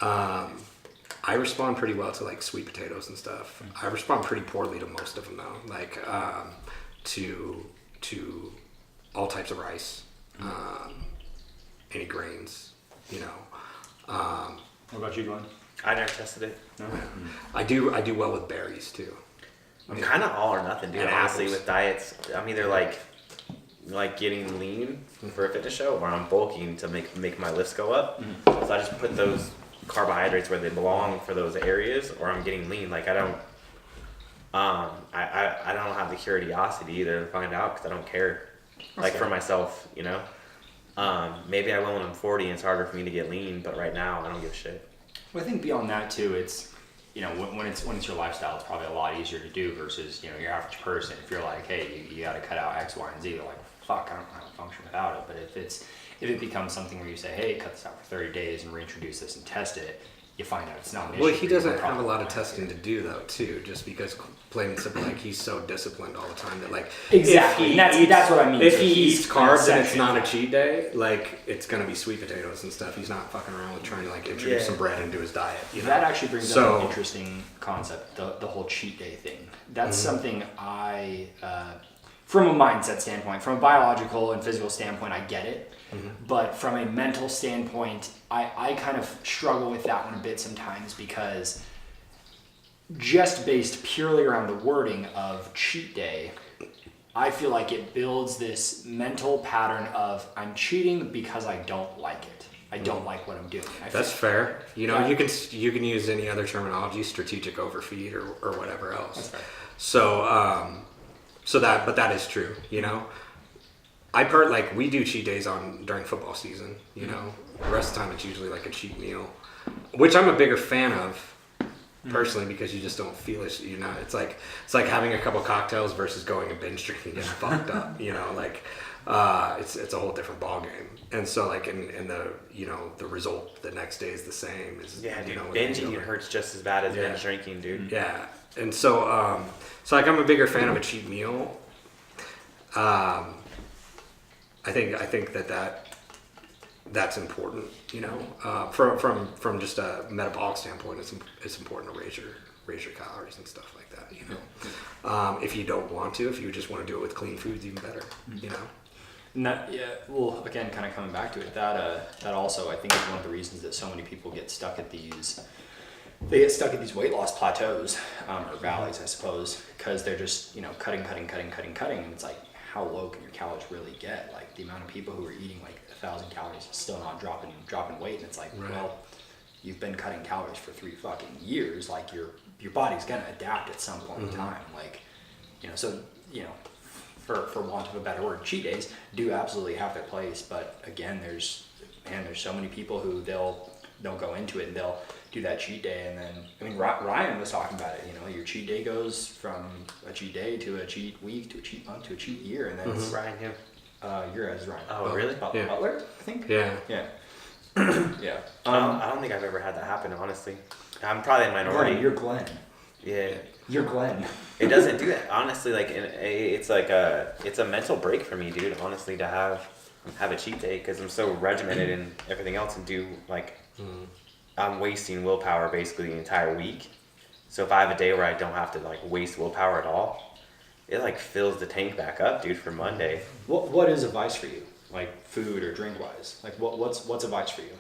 I respond pretty well to like sweet potatoes and stuff. I respond pretty poorly to most of them though, like to all types of rice, any grains, What about you, Glenn? I never tested it. No. I do well with berries too. I'm kind of all or nothing, dude. And Honestly, apples. with diets, I'm either like getting lean for a fitness show, or I'm bulking to make my lifts go up. So I just put those carbohydrates where they belong for those areas, or I'm getting lean. Like I don't have the curiosity either to find out because I don't care. Like for myself, maybe I will when I'm 40 and it's harder for me to get lean, but right now I don't give a shit. Well, I think beyond that too, it's when it's your lifestyle, it's probably a lot easier to do versus your average person. If you're like, hey, you got to cut out X, Y, and Z, they're like, fuck, I don't function without it. But if it becomes something where you say, hey, cut this out for 30 days and reintroduce this and test it, you find out it's not an issue. Well, he for you, doesn't you're have a probably lot of fine. testing to do though, too. Just because, plain and simple, like he's so disciplined all the time that like Exactly. if he That's what I mean. If So he he's eats carbs and it's section not a that. cheat day, like it's gonna be sweet potatoes and stuff. He's not fucking around with trying to like introduce some bread into his diet. That actually brings So- up an interesting concept, the whole cheat day thing. That's something I, from a mindset standpoint, from a biological and physical standpoint, I get it. But from a mental standpoint, I kind of struggle with that one a bit sometimes because just based purely around the wording of cheat day, I feel like it builds this mental pattern of I'm cheating because I don't like it. I don't like what I'm doing. That's fair. Yeah. You can use any other terminology, strategic overfeed or whatever else. That's fair. So but that is true. We do cheat days during football season. The rest of the time it's usually like a cheat meal, which I'm a bigger fan of personally because you just don't feel it. It's like having a couple cocktails versus going and binge drinking and getting fucked up. It's a whole different ball game. And so like in the the result the next day is the same. Yeah, dude, with binging meal. hurts just as bad as Yeah. binge drinking, dude. Yeah, and so like I'm a bigger fan of a cheat meal. I think that's important. From just a metabolic standpoint, it's important to raise your calories and stuff like that. If you don't want to, if you just want to do it with clean foods, even better. And that, well, again, kind of coming back to it, that also I think is one of the reasons that so many people get stuck at these weight loss plateaus or valleys, I suppose, because they're just cutting, and it's like, how low can your calories really get? Like the amount of people who are eating like 1,000 calories and still not dropping weight, and it's like, Right. well, you've been cutting calories for 3 fucking years. Like your body's gonna adapt at some point in time. Like, so for want of a better word, cheat days do absolutely have their place. But again, there's so many people who they'll go into it and they'll do that cheat day, and then Ryan was talking about it. Your cheat day goes from a cheat day to a cheat week to a cheat month to a cheat year, and then it's Ryan, who? your as Ryan. Oh, really? Yeah. Butler, I think. Yeah. Yeah. Yeah. I don't think I've ever had that happen, honestly. I'm probably a minority. Glenn, you're Glenn. Yeah. You're Glenn. It doesn't do that, honestly. Like, it's a mental break for me, dude. Honestly, to have a cheat day because I'm so regimented in everything else and do like I'm wasting willpower basically the entire week So if I have a day where I don't have to like waste willpower at all, it like fills the tank back up, dude, for Monday. What is a vice for you? Like food or drink wise? Like what's a vice for you?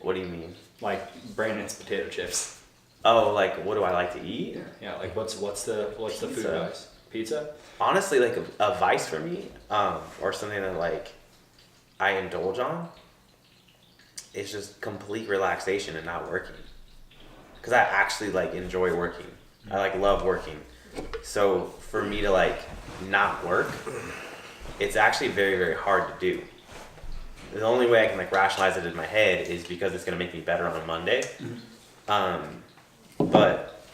What do you mean? Like Brandon's potato chips. Oh, like what do I like to eat? Yeah. Like what's the food Pizza. vice? Pizza. Honestly, like a vice for me, or something that like I indulge on, is just complete relaxation and not working. Because I actually like enjoy working. I like love working. So for me to like not work, it's actually very, very hard to do. The only way I can like rationalize it in my head is because it's gonna make me better on a Monday. But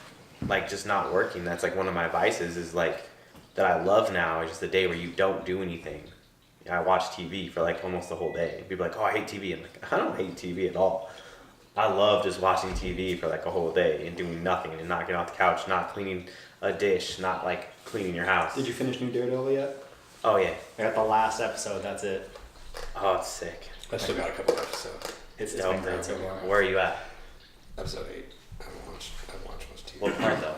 like just not working, that's like one of my vices is like that I love now is just the day where you don't do anything. I watch TV for like almost the whole day. People are like, oh, I hate TV. I'm like, I don't hate TV at all. I love just watching TV for like a whole day and doing nothing and not getting off the couch, not cleaning a dish, not like cleaning your house. Did you finish New Daredevil yet? Oh yeah. I got the last episode. That's it. Oh, it's sick. I still got a couple episodes. It's Dope, been great man. so far. Where are you at? Episode 8. I haven't watched much TV. What part though?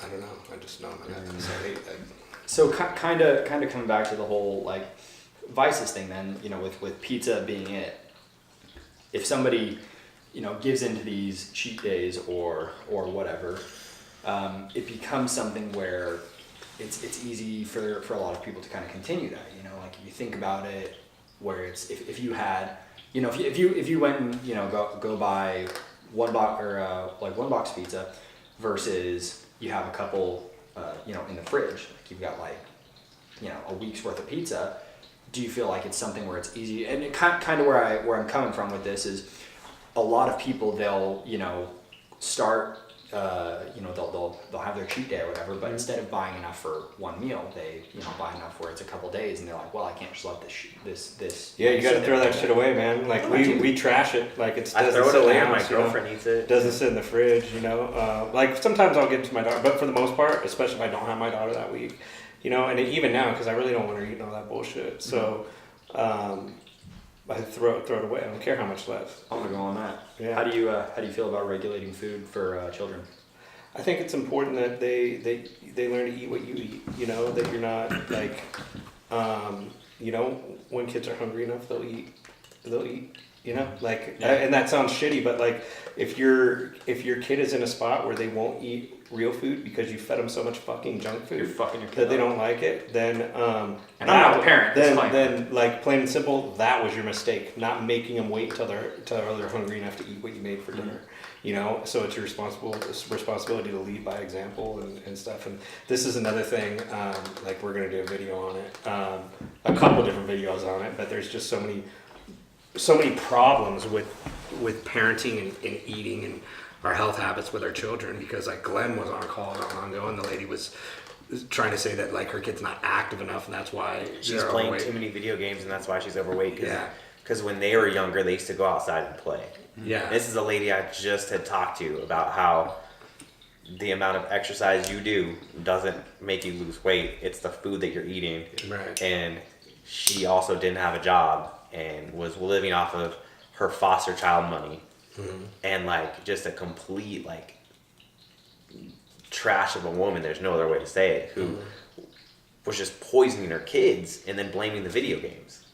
I don't know. I just know I'm at episode 8. So kind of coming back to the whole like vices thing. Then with pizza being it. If somebody gives into these cheat days or whatever, it becomes something where it's easy for a lot of people to kind of continue that. Like if you think about it, where it's if you had if you went and go buy one box or like one box pizza versus you have a couple in the fridge, like you've got like a week's worth of pizza. Do you feel like it's something where it's easy? And it kind of where I'm coming from with this is a lot of people they'll start they'll have their cheat day or whatever, but instead of buying enough for one meal, they buy enough where it's a couple days, and they're like, well, I can't just let this. Yeah, you gotta throw that shit away, man. Like we trash it. Like it I doesn't throw it sit in away the and my house, girlfriend eats it. Doesn't sit in the fridge, Like sometimes I'll give it to my daughter, but for the most part, especially if I don't have my daughter that week, and even now because I really don't want her eating all that bullshit. So, I throw it away. I don't care how much left. I'm gonna go on that. Yeah. How do you feel about regulating food for children? I think it's important that they learn to eat what you eat. That you're not like, when kids are hungry enough, they'll eat. And that sounds shitty, but like if your kid is in a spot where they won't eat real food because you fed them so much fucking junk food, You're fucking your kid that they up. don't like it, then And I'm not the parent. That's fine. then like plain and simple, that was your mistake. Not making them wait till they're hungry enough to eat what you made for dinner. So it's your responsibility to lead by example and stuff. And this is another thing. Like we're gonna do a video on it, a couple different videos on it. But there's just so many problems with parenting and eating and our health habits with our children, because like Glenn was on a call not long ago and the lady was trying to say that like her kid's not active enough and that's why She's they're playing overweight. too many video games and that's why she's overweight. Yeah. Because when they were younger, they used to go outside and play. Yeah. This is a lady I just had talked to about how the amount of exercise you do doesn't make you lose weight. It's the food that you're eating. Right. And she also didn't have a job and was living off of her foster child money. Mm-hmm. And like just a complete like trash of a woman, there's no other way to say it, who was just poisoning her kids and then blaming the video games.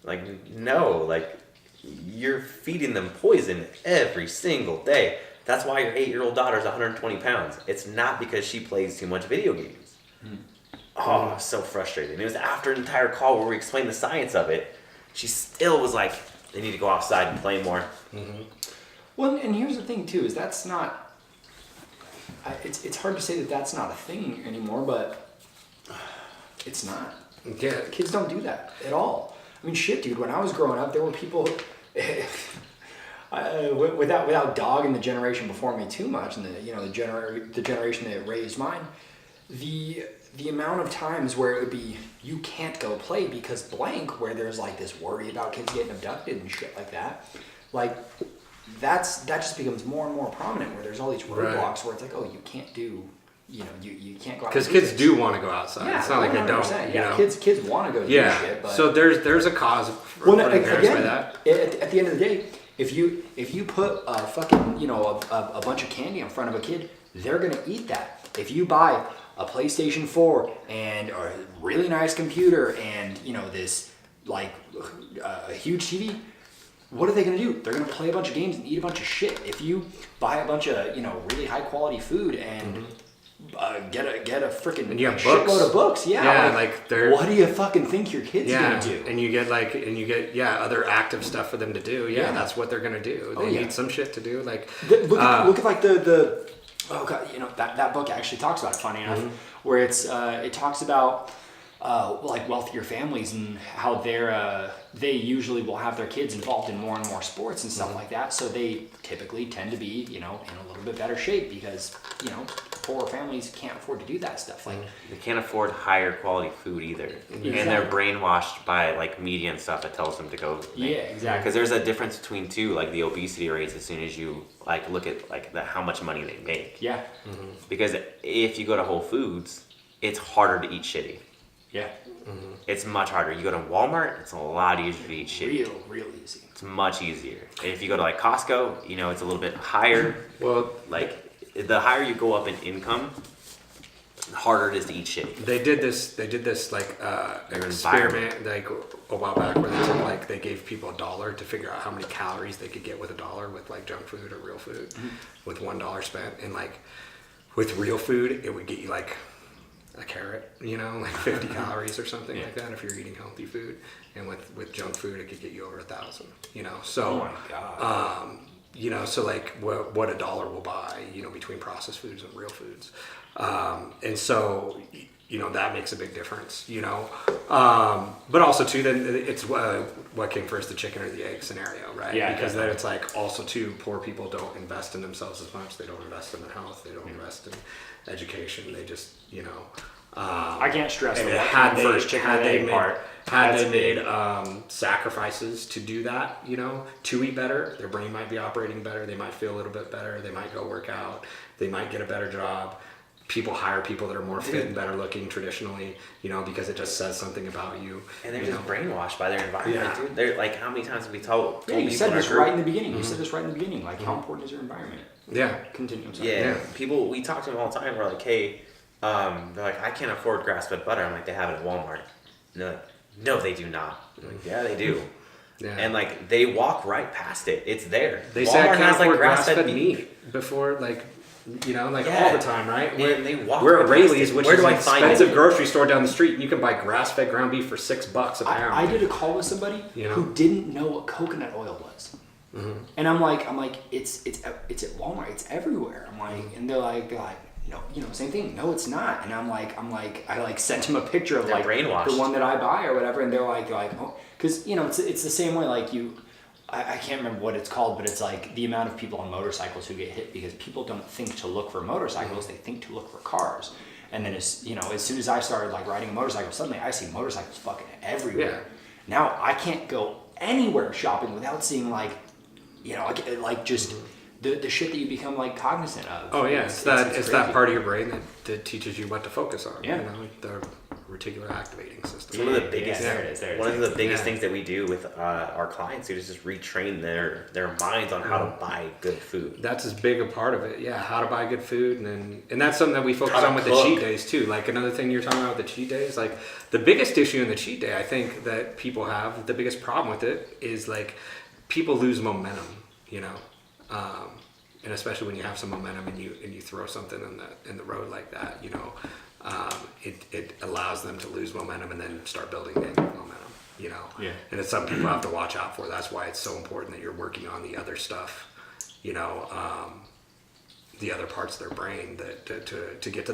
Like, no, like you're feeding them poison every single day. That's why your 8-year-old daughter's 120 pounds. It's not because she plays too much video games. Oh, I was so frustrated. And it was after an entire call where we explained the science of it. She still was like, they need to go outside and play more. Mm-hmm. Well, and here's the thing too: is that's not. It's hard to say that that's not a thing anymore, but it's not. Yeah. Kids don't do that at all. I mean, shit, dude. When I was growing up, there were people. Without dogging the generation before me too much, and the generation that raised mine, the amount of times where it would be you can't go play because blank, where there's like this worry about kids getting abducted and shit like that, like that just becomes more and more prominent, where there's all these roadblocks where it's like, oh, you can't do, you can't go out. Because kids do want to go outside. Yeah, it's not like they don't. 100%. Yeah, kids want to go do Yeah. shit. But So there's a cause for the parents by that. At the end of the day, If you put a fucking, a bunch of candy in front of a kid, they're gonna eat that. If you buy a PlayStation 4 and a really nice computer and, this like a huge TV, what are they gonna do? They're gonna play a bunch of games and eat a bunch of shit. If you buy a bunch of, really high quality food and get a freaking And you have shitload books. of books, Yeah, like they're- what do you fucking think your kid's gonna do? And you get other active stuff for them to do. Yeah, Yeah. that's what they're gonna do. They need some shit to do. Like Look at like the oh god, that book actually talks about it. Funny enough, where it talks about like wealthier families and how they usually will have their kids involved in more and more sports and stuff like that. So they typically tend to be in a little bit better shape because poorer families can't afford to do that stuff. Like They can't afford higher quality food either, and they're brainwashed by like media and stuff that tells them to go. yeah, exactly. Because there's a difference between like the obesity rates as soon as you like look at like how much money they make. Yeah, Because if you go to Whole Foods, it's harder to eat shitty. yeah, It's much harder. You go to Walmart, it's a lot easier to eat shitty. real easy. It's much easier. And if you go to like Costco, it's a little bit higher. well, Like the higher you go up in income, the harder it is to eat shitty. they did this like experiment like a while back where they took like they gave people $1 to figure out how many calories they could get with $1 with like junk food or real food with $1 spent, and like with real food it would get you like a carrot, like 50 calories or something like that if you're eating healthy food, and with junk food it could get you over 1,000. So Oh my god. so like what $1 will buy, between processed foods and real foods. And so, that makes a big difference, but also too, then it's what came first, the chicken or the egg scenario, right? Yeah, because then it's like also too, poor people don't invest in themselves as much. They don't invest in their health. They don't invest in education. They just, I can't stress the and what had came they, first, chicken had and they egg made, part. had That's they big. made sacrifices to do that, to eat better, their brain might be operating better. They might feel a little bit better. They might go work out. They might get a better job. People hire people that are more fit and better looking traditionally, because it just says something about you. And they're just brainwashed by their environment, dude. They're like, how many times have we told Yeah, you people said in our this group- right in the beginning. You said this right in the beginning. Like, how important is your environment? Yeah. Continue. I'm sorry. Yeah, Yeah. people, we talk to them all the time. We're like, hey, they're like, I can't afford grass-fed butter. I'm like, they have it at Walmart. And they're like, no, they do not. I'm like, yeah, they do. Yeah. And like, they walk right past it. It's there. They say I Walmart can't has, afford grass-fed grass-fed meat before, like, Yeah. all the time, right? And they walk We're right at past Rayleigh's, it. which Where is do an I find expensive it? grocery store down the street, and you can buy grass-fed ground beef for $6 a pound. I did a call with somebody who didn't know what coconut oil was, and I'm like, it's at Walmart, it's everywhere. I'm like, and they're like, no, same thing. No, it's not. And I'm like, I like sent him a picture of They're like brainwashed. the one that I buy or whatever, and they're like, oh, because it's the same way. Like I can't remember what it's called, but it's like the amount of people on motorcycles who get hit because people don't think to look for motorcycles; they think to look for cars. And then as soon as I started like riding a motorcycle, suddenly I see motorcycles fucking everywhere. Yeah. Now I can't go anywhere shopping without seeing like just the shit that you become like cognizant of. Oh yeah, it's that crazy. part of your brain that teaches you what to focus on. Yeah. The reticular activating system. One of the biggest, there it is. one of the biggest things that we do with our clients is just retrain their minds on how to buy good food. That's as big a part of it. Yeah, how to buy good food, and that's something that we focus How to on with the cook. cheat days too. Like another thing you're talking about with the cheat days, like the biggest issue in the cheat day, I think that people have the biggest problem with it is like people lose momentum. And especially when you have some momentum and you throw something in the road like that, it allows them to lose momentum and then start building negative momentum. Yeah. And it's something people have to watch out for. That's why it's so important that you're working on the other stuff, the other parts of their brain that to get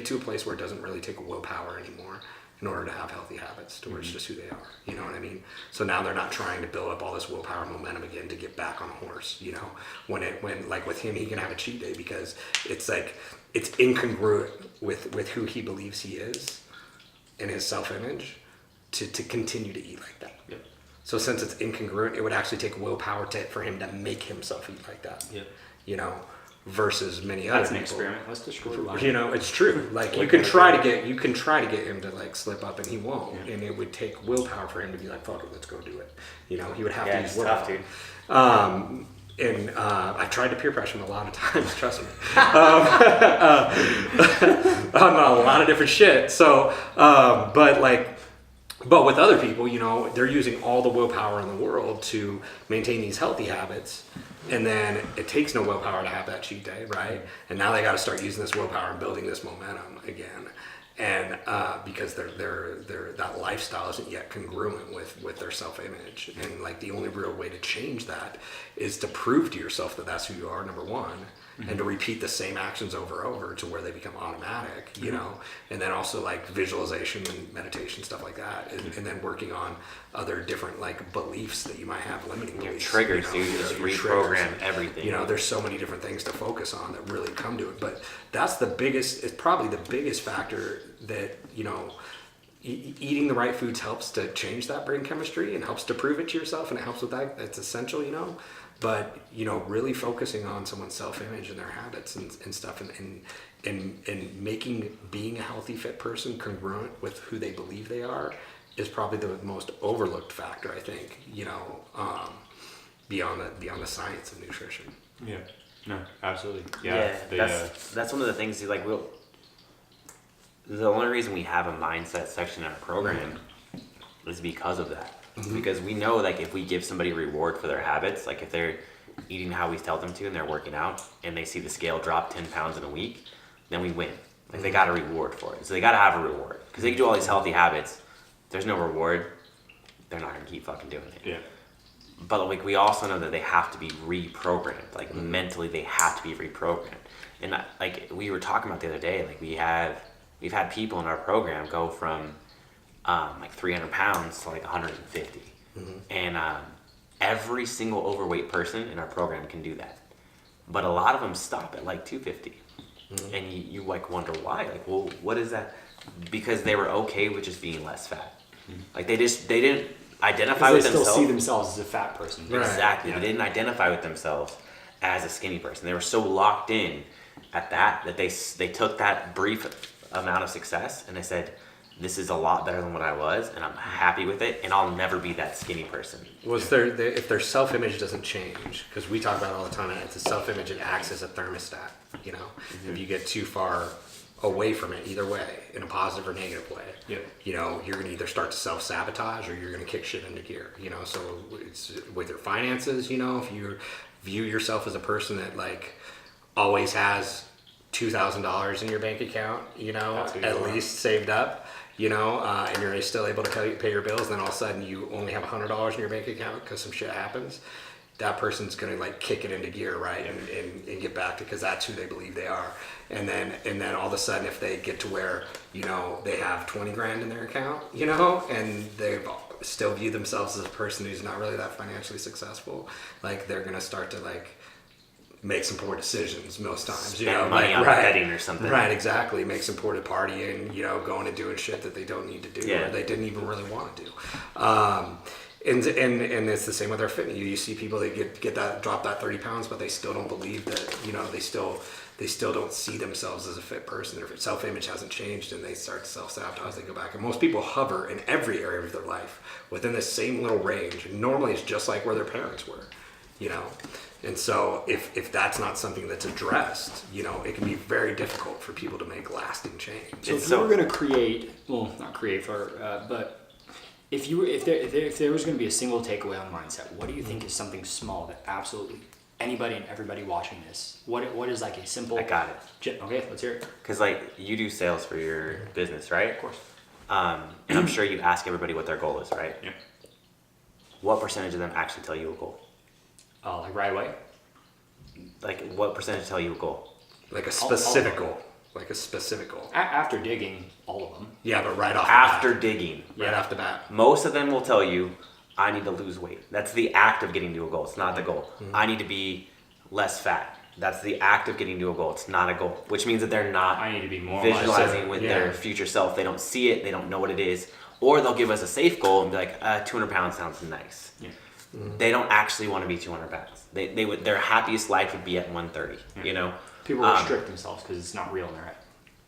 to a place where it doesn't really take willpower anymore in order to have healthy habits to where it's just who they are. You know what I mean? So now they're not trying to build up all this willpower momentum again to get back on a horse, when like with him, he can have a cheat day because it's like, it's incongruent with who he believes he is and his self-image to continue to eat like that. Yep. So since it's incongruent, it would actually take willpower for him to make himself eat like that. Yep. versus many other That's an people. experiment. Let's destroy life. You know, it's true. Like you can try to get him to like slip up, and he won't. Yeah. And it would take willpower for him to be like, "Fuck it, let's go do it." You know, he would have Yeah, to use it's willpower. tough, dude. And I tried to peer pressure him a lot of times. Trust me, on a lot of different shit. So, but with other people, you know, they're using all the willpower in the world to maintain these healthy habits. And then it takes no willpower to have that cheat day, right? And now they got to start using this willpower and building this momentum again. And because that lifestyle isn't yet congruent with their self-image. And like the only real way to change that is to prove to yourself that that's who you are, number one. And to repeat the same actions over and over to where they become automatic, you know, and then also like visualization and meditation, stuff like that, and then working on other different like beliefs that you might have, limiting beliefs. Triggers, you know, dude. Just your reprogram triggers. everything. You know, there's so many different things to focus on that really come to it, but that's the biggest. It's probably the biggest factor that, you know. Eating the right foods helps to change that brain chemistry and helps to prove it to yourself, and it helps with that. It's essential, you know. But you know, really focusing on someone's self-image and their habits and stuff, and making being a healthy, fit person congruent with who they believe they are is probably the most overlooked factor, I think. You know, beyond the science of nutrition. Yeah. No, absolutely. Yeah, Yeah. that's one of the things. Like, the only reason we have a mindset section in our program is because of that. Because we know, like, if we give somebody a reward for their habits, like if they're eating how we tell them to and they're working out and they see the scale drop 10 pounds in a week, then we win. Like, they got a reward for it. So they got to have a reward. Because they can do all these healthy habits. If there's no reward, they're not going to keep fucking doing it. Yeah. But like, we also know that they have to be reprogrammed. Like, mentally, they have to be reprogrammed. And like we were talking about the other day, like we've had people in our program go from like 300 pounds to like 150. And every single overweight person in our program can do that. But a lot of them stop at like 250. And you like wonder why. Like, well, what is that? Because they were okay with just being less fat. Like, they didn't identify with They still themselves. see themselves as a fat person. Right. Exactly. Yeah. They didn't identify with themselves as a skinny person. They were so locked in at that they took that brief amount of success and they said, this is a lot better than what I was, and I'm happy with it, and I'll never be that skinny person. Was if their self-image doesn't change, because we talk about it all the time, it's a self-image, it acts as a thermostat, you know. If you get too far away from it, either way, in a positive or negative way, you know, you're gonna either start to self-sabotage or you're gonna kick shit into gear, you know. So it's with your finances, you know, if you view yourself as a person that like always has $2,000 in your bank account, you know, at least saved up, you know, and you're still able to pay your bills, then all of a sudden you only have $100 in your bank account because some shit happens, that person's gonna like kick it into gear, right, and get back to, because that's who they believe they are. And then all of a sudden, if they get to where, you know, they have 20 grand in their account, you know, and they've still view themselves as a person who's not really that financially successful, like they're gonna start to like make some poor decisions most times, you know, money like, on right, betting or something. Right, exactly. Make some poor partying, you know, going and doing shit that they don't need to do, or they didn't even really want to do. And it's the same with our fitness. You see people that get that, drop that 30 pounds, but they still don't believe that, you know, they still don't see themselves as a fit person. Their self-image hasn't changed, and they start to self-sabotage. They go back, and most people hover in every area of their life within the same little range. And normally, it's just like where their parents were, you know. And so, if that's not something that's addressed, you know, it can be very difficult for people to make lasting change. So if you were going to create, well, not create for, but if there was going to be a single takeaway on mindset, what do you think is something small that absolutely anybody and everybody watching this, what is like a simple? I got it. Okay, let's hear it. Because like, you do sales for your business, right? Of course. And I'm sure you ask everybody what their goal is, right? Yeah. What percentage of them actually tell you a goal? Like right away. Like, what percentage tell you a goal? Like a specific goal. Like a specific goal. After digging, all of them. Yeah, but right off After the bat. digging. Right off the bat. Most of them will tell you, I need to lose weight. That's the act of getting to a goal. It's not the goal. I need to be less fat. That's the act of getting to a goal. It's not a goal. Which means that they're not I need to be more visualizing with their future self. They don't see it. They don't know what it is. Or they'll give us a safe goal and be like, 200 pounds sounds nice. Yeah. they don't actually want to be 200 pounds. They would, their happiest life would be at 130, you know? People restrict themselves because it's not real in their head.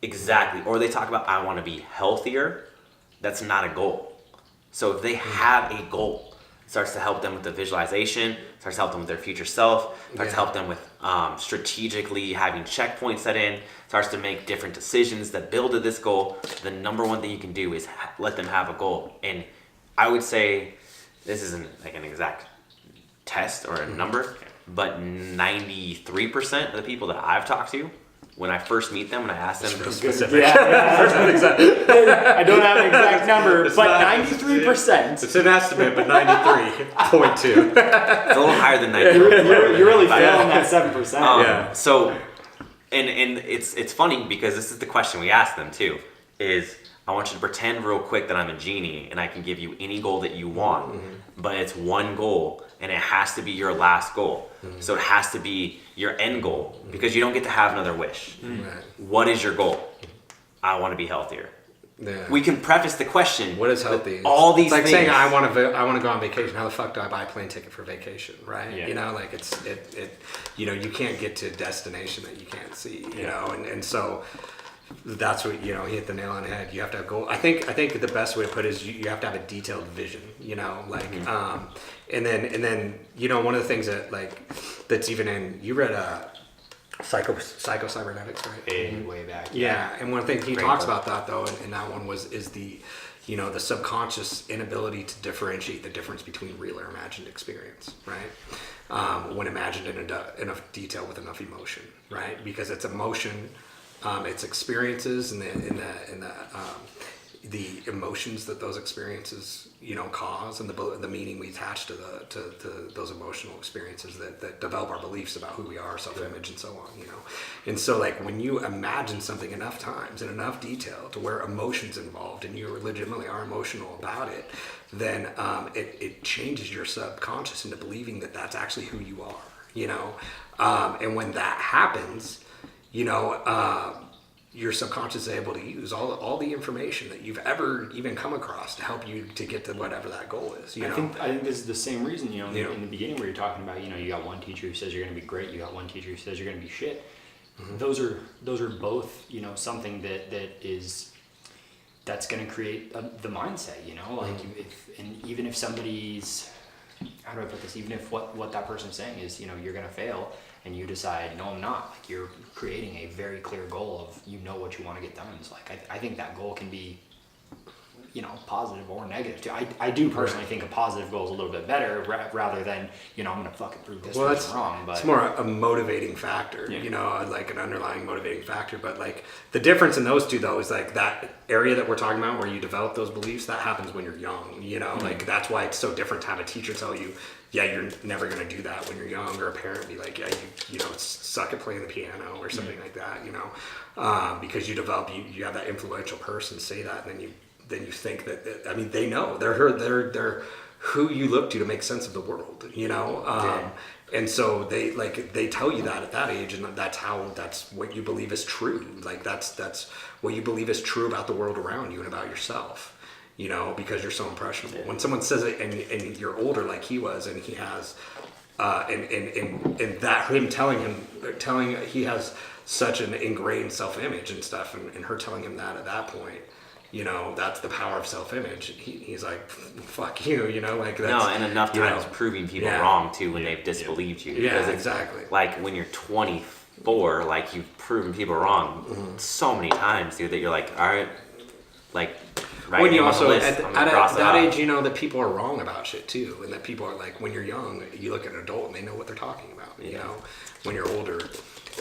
Exactly. Or they talk about, I want to be healthier. That's not a goal. So if they have a goal, it starts to help them with the visualization, starts to help them with their future self, starts to help them with strategically having checkpoints set in, starts to make different decisions that build to this goal. The number one thing you can do is let them have a goal. And I would say, this isn't like an exact test or a number, but 93% of the people that I've talked to, when I first meet them, when I ask them, Specific. I don't have an exact number, but 93%. It's an estimate, but 93.2. it's a little higher than 90. You're really failing that 7%. So, and it's funny because this is the question we ask them too, is I want you to pretend real quick that I'm a genie and I can give you any goal that you want, but it's one goal and it has to be your last goal. So it has to be your end goal because you don't get to have another wish. Right. What is your goal? I want to be healthier. Yeah. We can preface the question. What is healthy? All these it's like things. saying I want to go on vacation. How the fuck do I buy a plane ticket for vacation, right? Yeah. You know, like it you know, you can't get to a destination that you can't see, you know, and so that's what, you know, he hit the nail on the head. You have to have goal. I think the best way to put it is you have to have a detailed vision, you know, like and then you know, one of the things that like that's even in, you read Psycho-Cybernetics, right? Way back. Yeah, and one thing he Great talks book. about that though, and that one is the, you know, the subconscious inability to differentiate the difference between real or imagined experience, right? When imagined in enough detail with enough emotion, right? Because it's emotion, it's experiences, and the emotions that those experiences, you know, cause, and the meaning we attach to those emotional experiences that develop our beliefs about who we are, self-image, and so on, you know. And so, like, when you imagine something enough times in enough detail to where emotion's involved and you legitimately are emotional about it, then it changes your subconscious into believing that that's actually who you are, you know. And when that happens, you know, your subconscious is able to use all the information that you've ever even come across to help you to get to whatever that goal is. You know? I think this is the same reason, you know, in the beginning where you're talking about, you know, you got one teacher who says you're going to be great, you got one teacher who says you're going to be shit. Those are both, you know, something that's going to create the mindset, you know, like even if somebody's, how do I put this? Even if what that person's saying is, you know, you're going to fail, and you decide, no, I'm not. Like, you're creating a very clear goal of, you know, what you want to get done. It's like, I think that goal can be, you know, positive or negative too. I do personally think a positive goal is a little bit better rather than, you know, I'm going to fucking prove this person wrong. But it's more a motivating factor, you know, like an underlying motivating factor. But like the difference in those two though is like that area that we're talking about where you develop those beliefs, that happens when you're young, you know, like that's why it's so different to have a teacher tell you, yeah, you're never going to do that when you're young, or a parent be like, yeah, you know, suck at playing the piano or something like that, you know, because you develop, you have that influential person say that, and then you think that, I mean, they know, they're who you look to make sense of the world, you know, and so they tell you that at that age, and that's what you believe is true, like that's what you believe is true about the world around you and about yourself. You know, because you're so impressionable. When someone says it and you're older like he was, and he has, and that him telling he has such an ingrained self-image and stuff, and her telling him that at that point, you know, that's the power of self-image. He's like, fuck you, you know, like that's, no, and enough times know, proving people wrong too when they've disbelieved you. Yeah, Because exactly. Like when you're 24, like you've proven people wrong so many times, dude, that you're like, all right, like. Right, when you also at that age, you know that people are wrong about shit too, and that people are like, when you're young, you look at an adult and they know what they're talking about. You know, when you're older,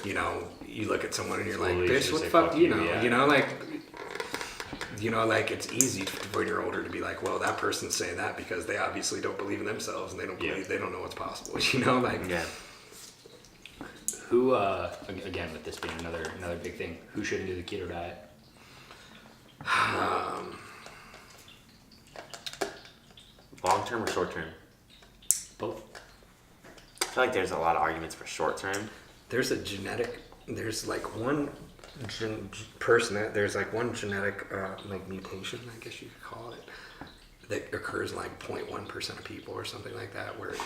you know, you look at someone and you're like, bitch, what the fuck do you know? You know, like, you know, like it's easy when you're older to be like, well, that person's saying that because they obviously don't believe in themselves and they don't believe, they don't know what's possible. You know, like. Yeah. Who again, with this being another big thing, who shouldn't do the keto diet? Long term or short term? Both. I feel like there's a lot of arguments for short term. There's like one person there's like one genetic like mutation, I guess you could call it, that occurs in like 0.1% of people or something like that, where it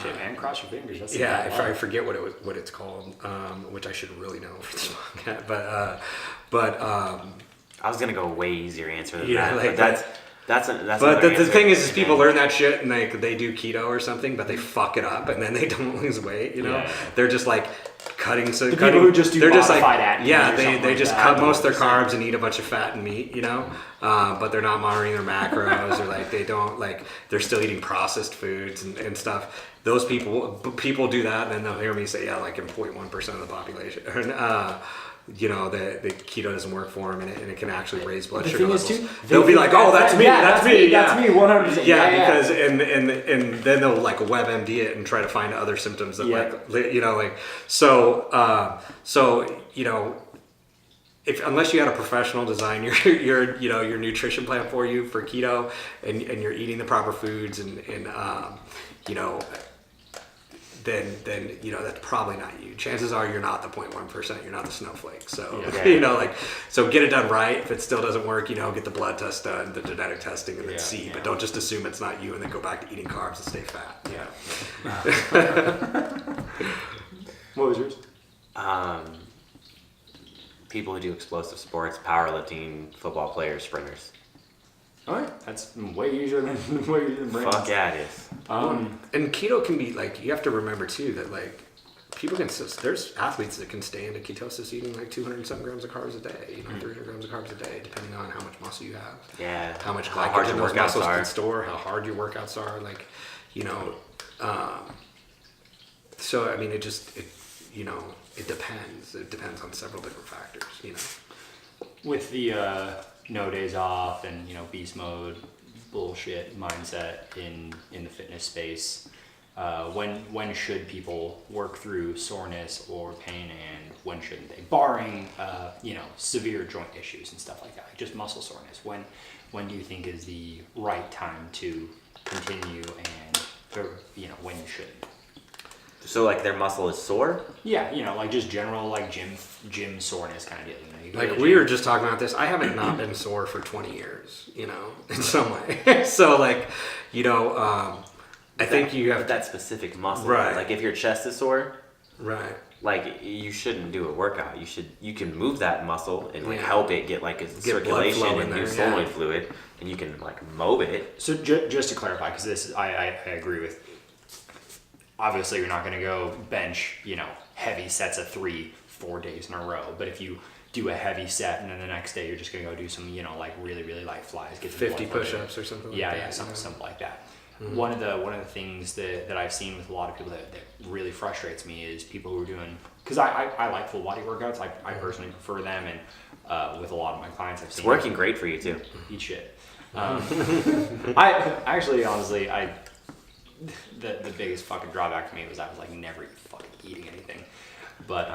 Shit, man, cross your fingers. That's yeah, I forget what it's called, which I should really know for this podcast. But I was gonna go way easier answer than Yeah, that, like but that's but another the answer. thing is people learn that shit and they do keto or something, but they fuck it up and then they don't lose weight. You know, Yeah. they're just like cutting. So The cutting, people who just do they're just like modified Atkins yeah, or they something like just that. cut I know most of their what you're carbs and eat a bunch of fat and meat. You know, but they're not monitoring their macros or like they don't like they're still eating processed foods and stuff. Those people do that, and then they'll hear me say, yeah, like in 0.1% of the population, you know, the keto doesn't work for them, and it can actually raise blood The sugar thing is, levels. too, They'll be like, oh, that's me, that's me, that's me, 100%. yeah, because and then they'll like WebMD it and try to find other symptoms that like you know like so you know. Unless you had a professional design your nutrition plan for you for keto and you're eating the proper foods and you know then you know that's probably not you. Chances are you're not the 0.1%. You're not the snowflake. So you know like so get it done right. If it still doesn't work, you know, get the blood test done, the genetic testing, and then see. But don't just assume it's not you and then go back to eating carbs and stay fat. Yeah. What was yours? People who do explosive sports, powerlifting, football players, sprinters. All right, that's way easier than brains. Fuck yeah, it is. And keto can be like you have to remember too that like people can there's athletes that can stay into ketosis eating like 200 and something grams of carbs a day, you know, 300 grams of carbs a day, depending on how much muscle you have. Yeah. How much How hard glycogen your those workouts muscles are. can store, how hard your workouts are, like, you know. So I mean, it you know, it depends. It depends on several different factors, you know. With the no days off and, you know, beast mode bullshit mindset in the fitness space, when should people work through soreness or pain, and when shouldn't they? Barring you know, severe joint issues and stuff like that, like just muscle soreness. When do you think is the right time to continue, and you know, when you shouldn't? So like their muscle is sore? Yeah, you know, like just general like gym soreness kind of deal. You know, you go to Like the we gym. were just talking about this. I haven't not been sore for 20 years, you know, in some way. So like, you know, I think you have But that specific muscle. Right. Like if your chest is sore, right. like you shouldn't do a workout. You can move that muscle and like Yeah. help it get like a blood circulation flow in and there, use yeah. solenoid fluid, and you can like mow it. So just to clarify, because this is, I agree with. Obviously, you're not going to go bench, you know, heavy sets of 3-4 days in a row. But if you do a heavy set and then the next day you're just going to go do some, you know, like really light flies, get some 50 blood flow. push-ups or something like Yeah, that. yeah, something like that. Mm-hmm. One of the things that I've seen with a lot of people that really frustrates me is people who are doing, because I like full body workouts. I personally prefer them, and with a lot of my clients I've seen. It's working great for you too. Eat shit. I actually, honestly, the biggest fucking drawback for me was I was like never fucking eating anything. But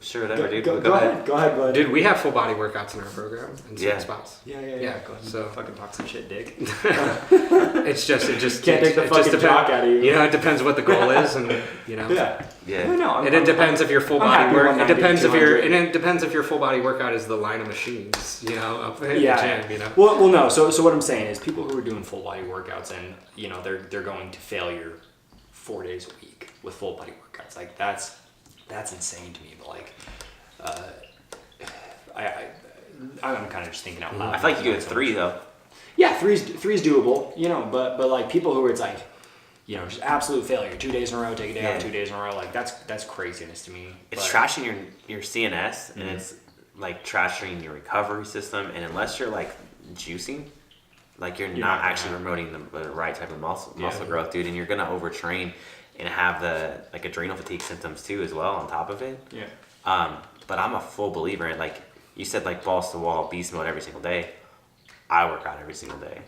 Sure, whatever, dude. go ahead, bud. Dude, we have full body workouts in our program in certain Yeah. spots. Yeah. Yeah, Go ahead. so- Fucking talk some shit, dick. It just Can't take the it fucking depends, jock out of you. You know, it depends what the goal is, and you know. Yeah. Yeah. No, And it depends if your full I'm body happy work. It 190 depends if 200. it depends if your full body workout is the line of machines. You know, up in Yeah. the gym. You know. Well, no. So what I'm saying is, people who are doing full body workouts and you know they're going to failure 4 days a week with full body workouts. Like that's insane to me. But like, I'm kind of just thinking out loud. I feel like you do it 3 though. Yeah, three's doable. You know, but like people who are, it's like, you know, just absolute failure. 2 days in a row, take a day off. 2 days in a row. Like that's craziness to me. It's But- trashing your CNS, and it's like trashing your recovery system. And unless you're like juicing, like you're not actually promoting the right type of muscle growth, dude. And you're gonna overtrain and have the like adrenal fatigue symptoms too as well on top of it. Yeah. But I'm a full believer in, like you said, like balls to wall, beast mode every single day. I work out every single day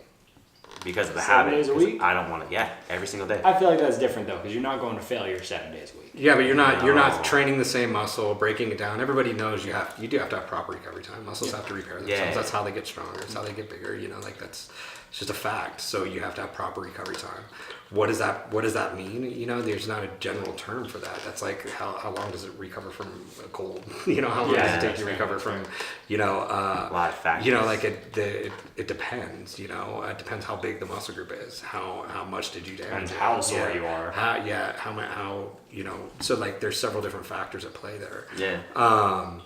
because of the 7 habit. days a 'cause week? I don't want to. Yeah, every single day. I feel like that's different though, because you're not going to failure 7 days a week. Yeah, but you're No. not training the same muscle, breaking it down. Everybody knows you do have to have proper recovery time. Muscles have to repair themselves. Yeah. That's how they get stronger. It's how they get bigger. You know, like that's It's just a fact. So you have to have proper recovery time. What does that mean? You know, there's not a general term for that. That's like how long does it recover from a cold? You know, how long does it take to recover from, you know, a lot of factors. You know, like it depends. You know, it depends how big the muscle group is, how much did you damage, and how sore you are. How you know. So like, there's several different factors at play there. Yeah.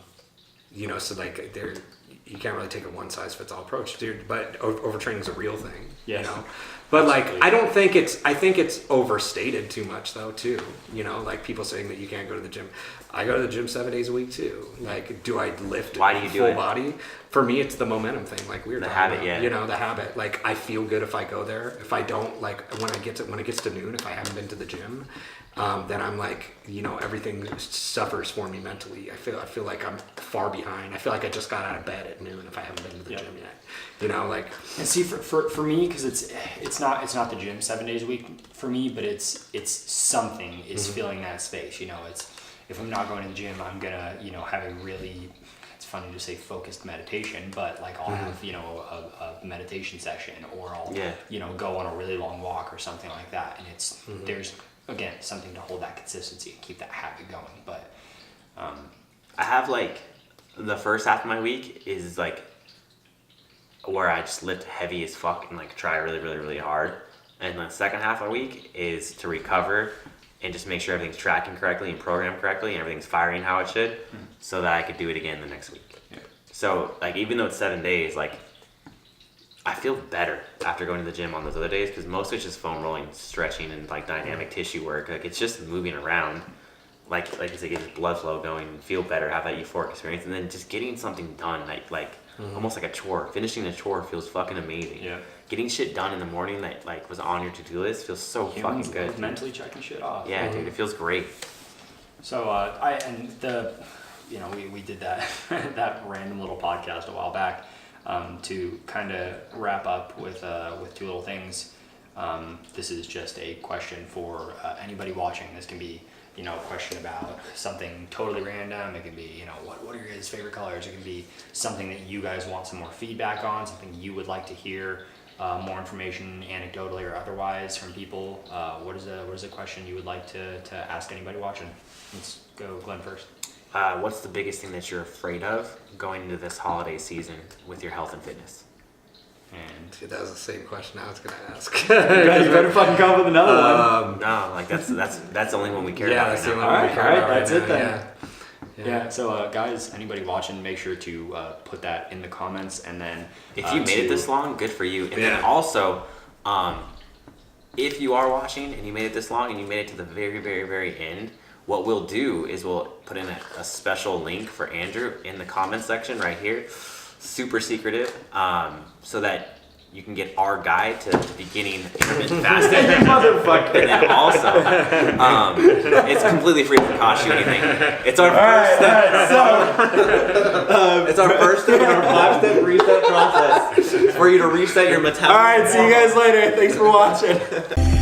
You know, so like you can't really take a one size fits all approach, dude. But overtraining is a real thing. Yes. You know. But like, I think it's overstated too much though too. You know, like people saying that you can't go to the gym. I go to the gym 7 days a week too. Like, do I lift Why do you do full it? body? For me, it's the momentum thing. Like we were talking habit, about, yeah. you know, the habit. Like I feel good if I go there. If I don't, like when it gets to noon, if I haven't been to the gym, then I'm like, you know, everything suffers for me mentally. I feel like I'm far behind. I feel like I just got out of bed at noon if I haven't been to the gym yet. You know, like. And see, for me, because it's not the gym 7 days a week for me, but it's something is filling that space. You know, it's if I'm not going to the gym, I'm gonna, you know, have a really, it's funny to say focused meditation, but like I'll have, you know, a meditation session, or I'll you know, go on a really long walk or something like that, and it's there's again something to hold that consistency and keep that habit going. But I have like the first half of my week is like where I just lift heavy as fuck and like try really, really, really hard. And the second half of my week is to recover and just make sure everything's tracking correctly and programmed correctly and everything's firing how it should, so that I could do it again the next week. Yeah. So like, even though it's 7 days, like I feel better after going to the gym on those other days, because most of it's just foam rolling, stretching, and like dynamic tissue work. Like it's just moving around. Like I said, get blood flow going, feel better, have that euphoric experience, and then just getting something done, like almost like a chore. Finishing a chore feels fucking amazing. Yeah. Getting shit done in the morning that like was on your to-do list feels so fucking good. Mentally checking shit off. Yeah, dude, it feels great. So we did that that random little podcast a while back to kind of wrap up with two little things. This is just a question for anybody watching. This can be, you know, a question about something totally random. It can be, you know, what are your guys' favorite colors? It can be something that you guys want some more feedback on, something you would like to hear more information, anecdotally or otherwise, from people. What is a question you would like to ask anybody watching? Let's go, Glenn, first. What's the biggest thing that you're afraid of going into this holiday season with your health and fitness? And Dude, that was the same question I was gonna ask. You better fucking come up with another one. No, like that's the only one we care Yeah, about that's right the now. only one we care about that's right it now, then. Yeah. Yeah, so guys, anybody watching, make sure to put that in the comments, and then If you made it this long, good for you. And then Yeah. also, if you are watching and you made it this long and you made it to the very, very, very end, what we'll do is we'll put in a special link for Andrew in the comment section right here, super secretive, so that you can get our guide to beginning intermittent fasting. Motherfucker. And then also, it's completely free. It doesn't cost you anything. It's our first step. It's our first step in our 5-step reset process for you to reset your metabolism. All right, see you guys later. Thanks for watching.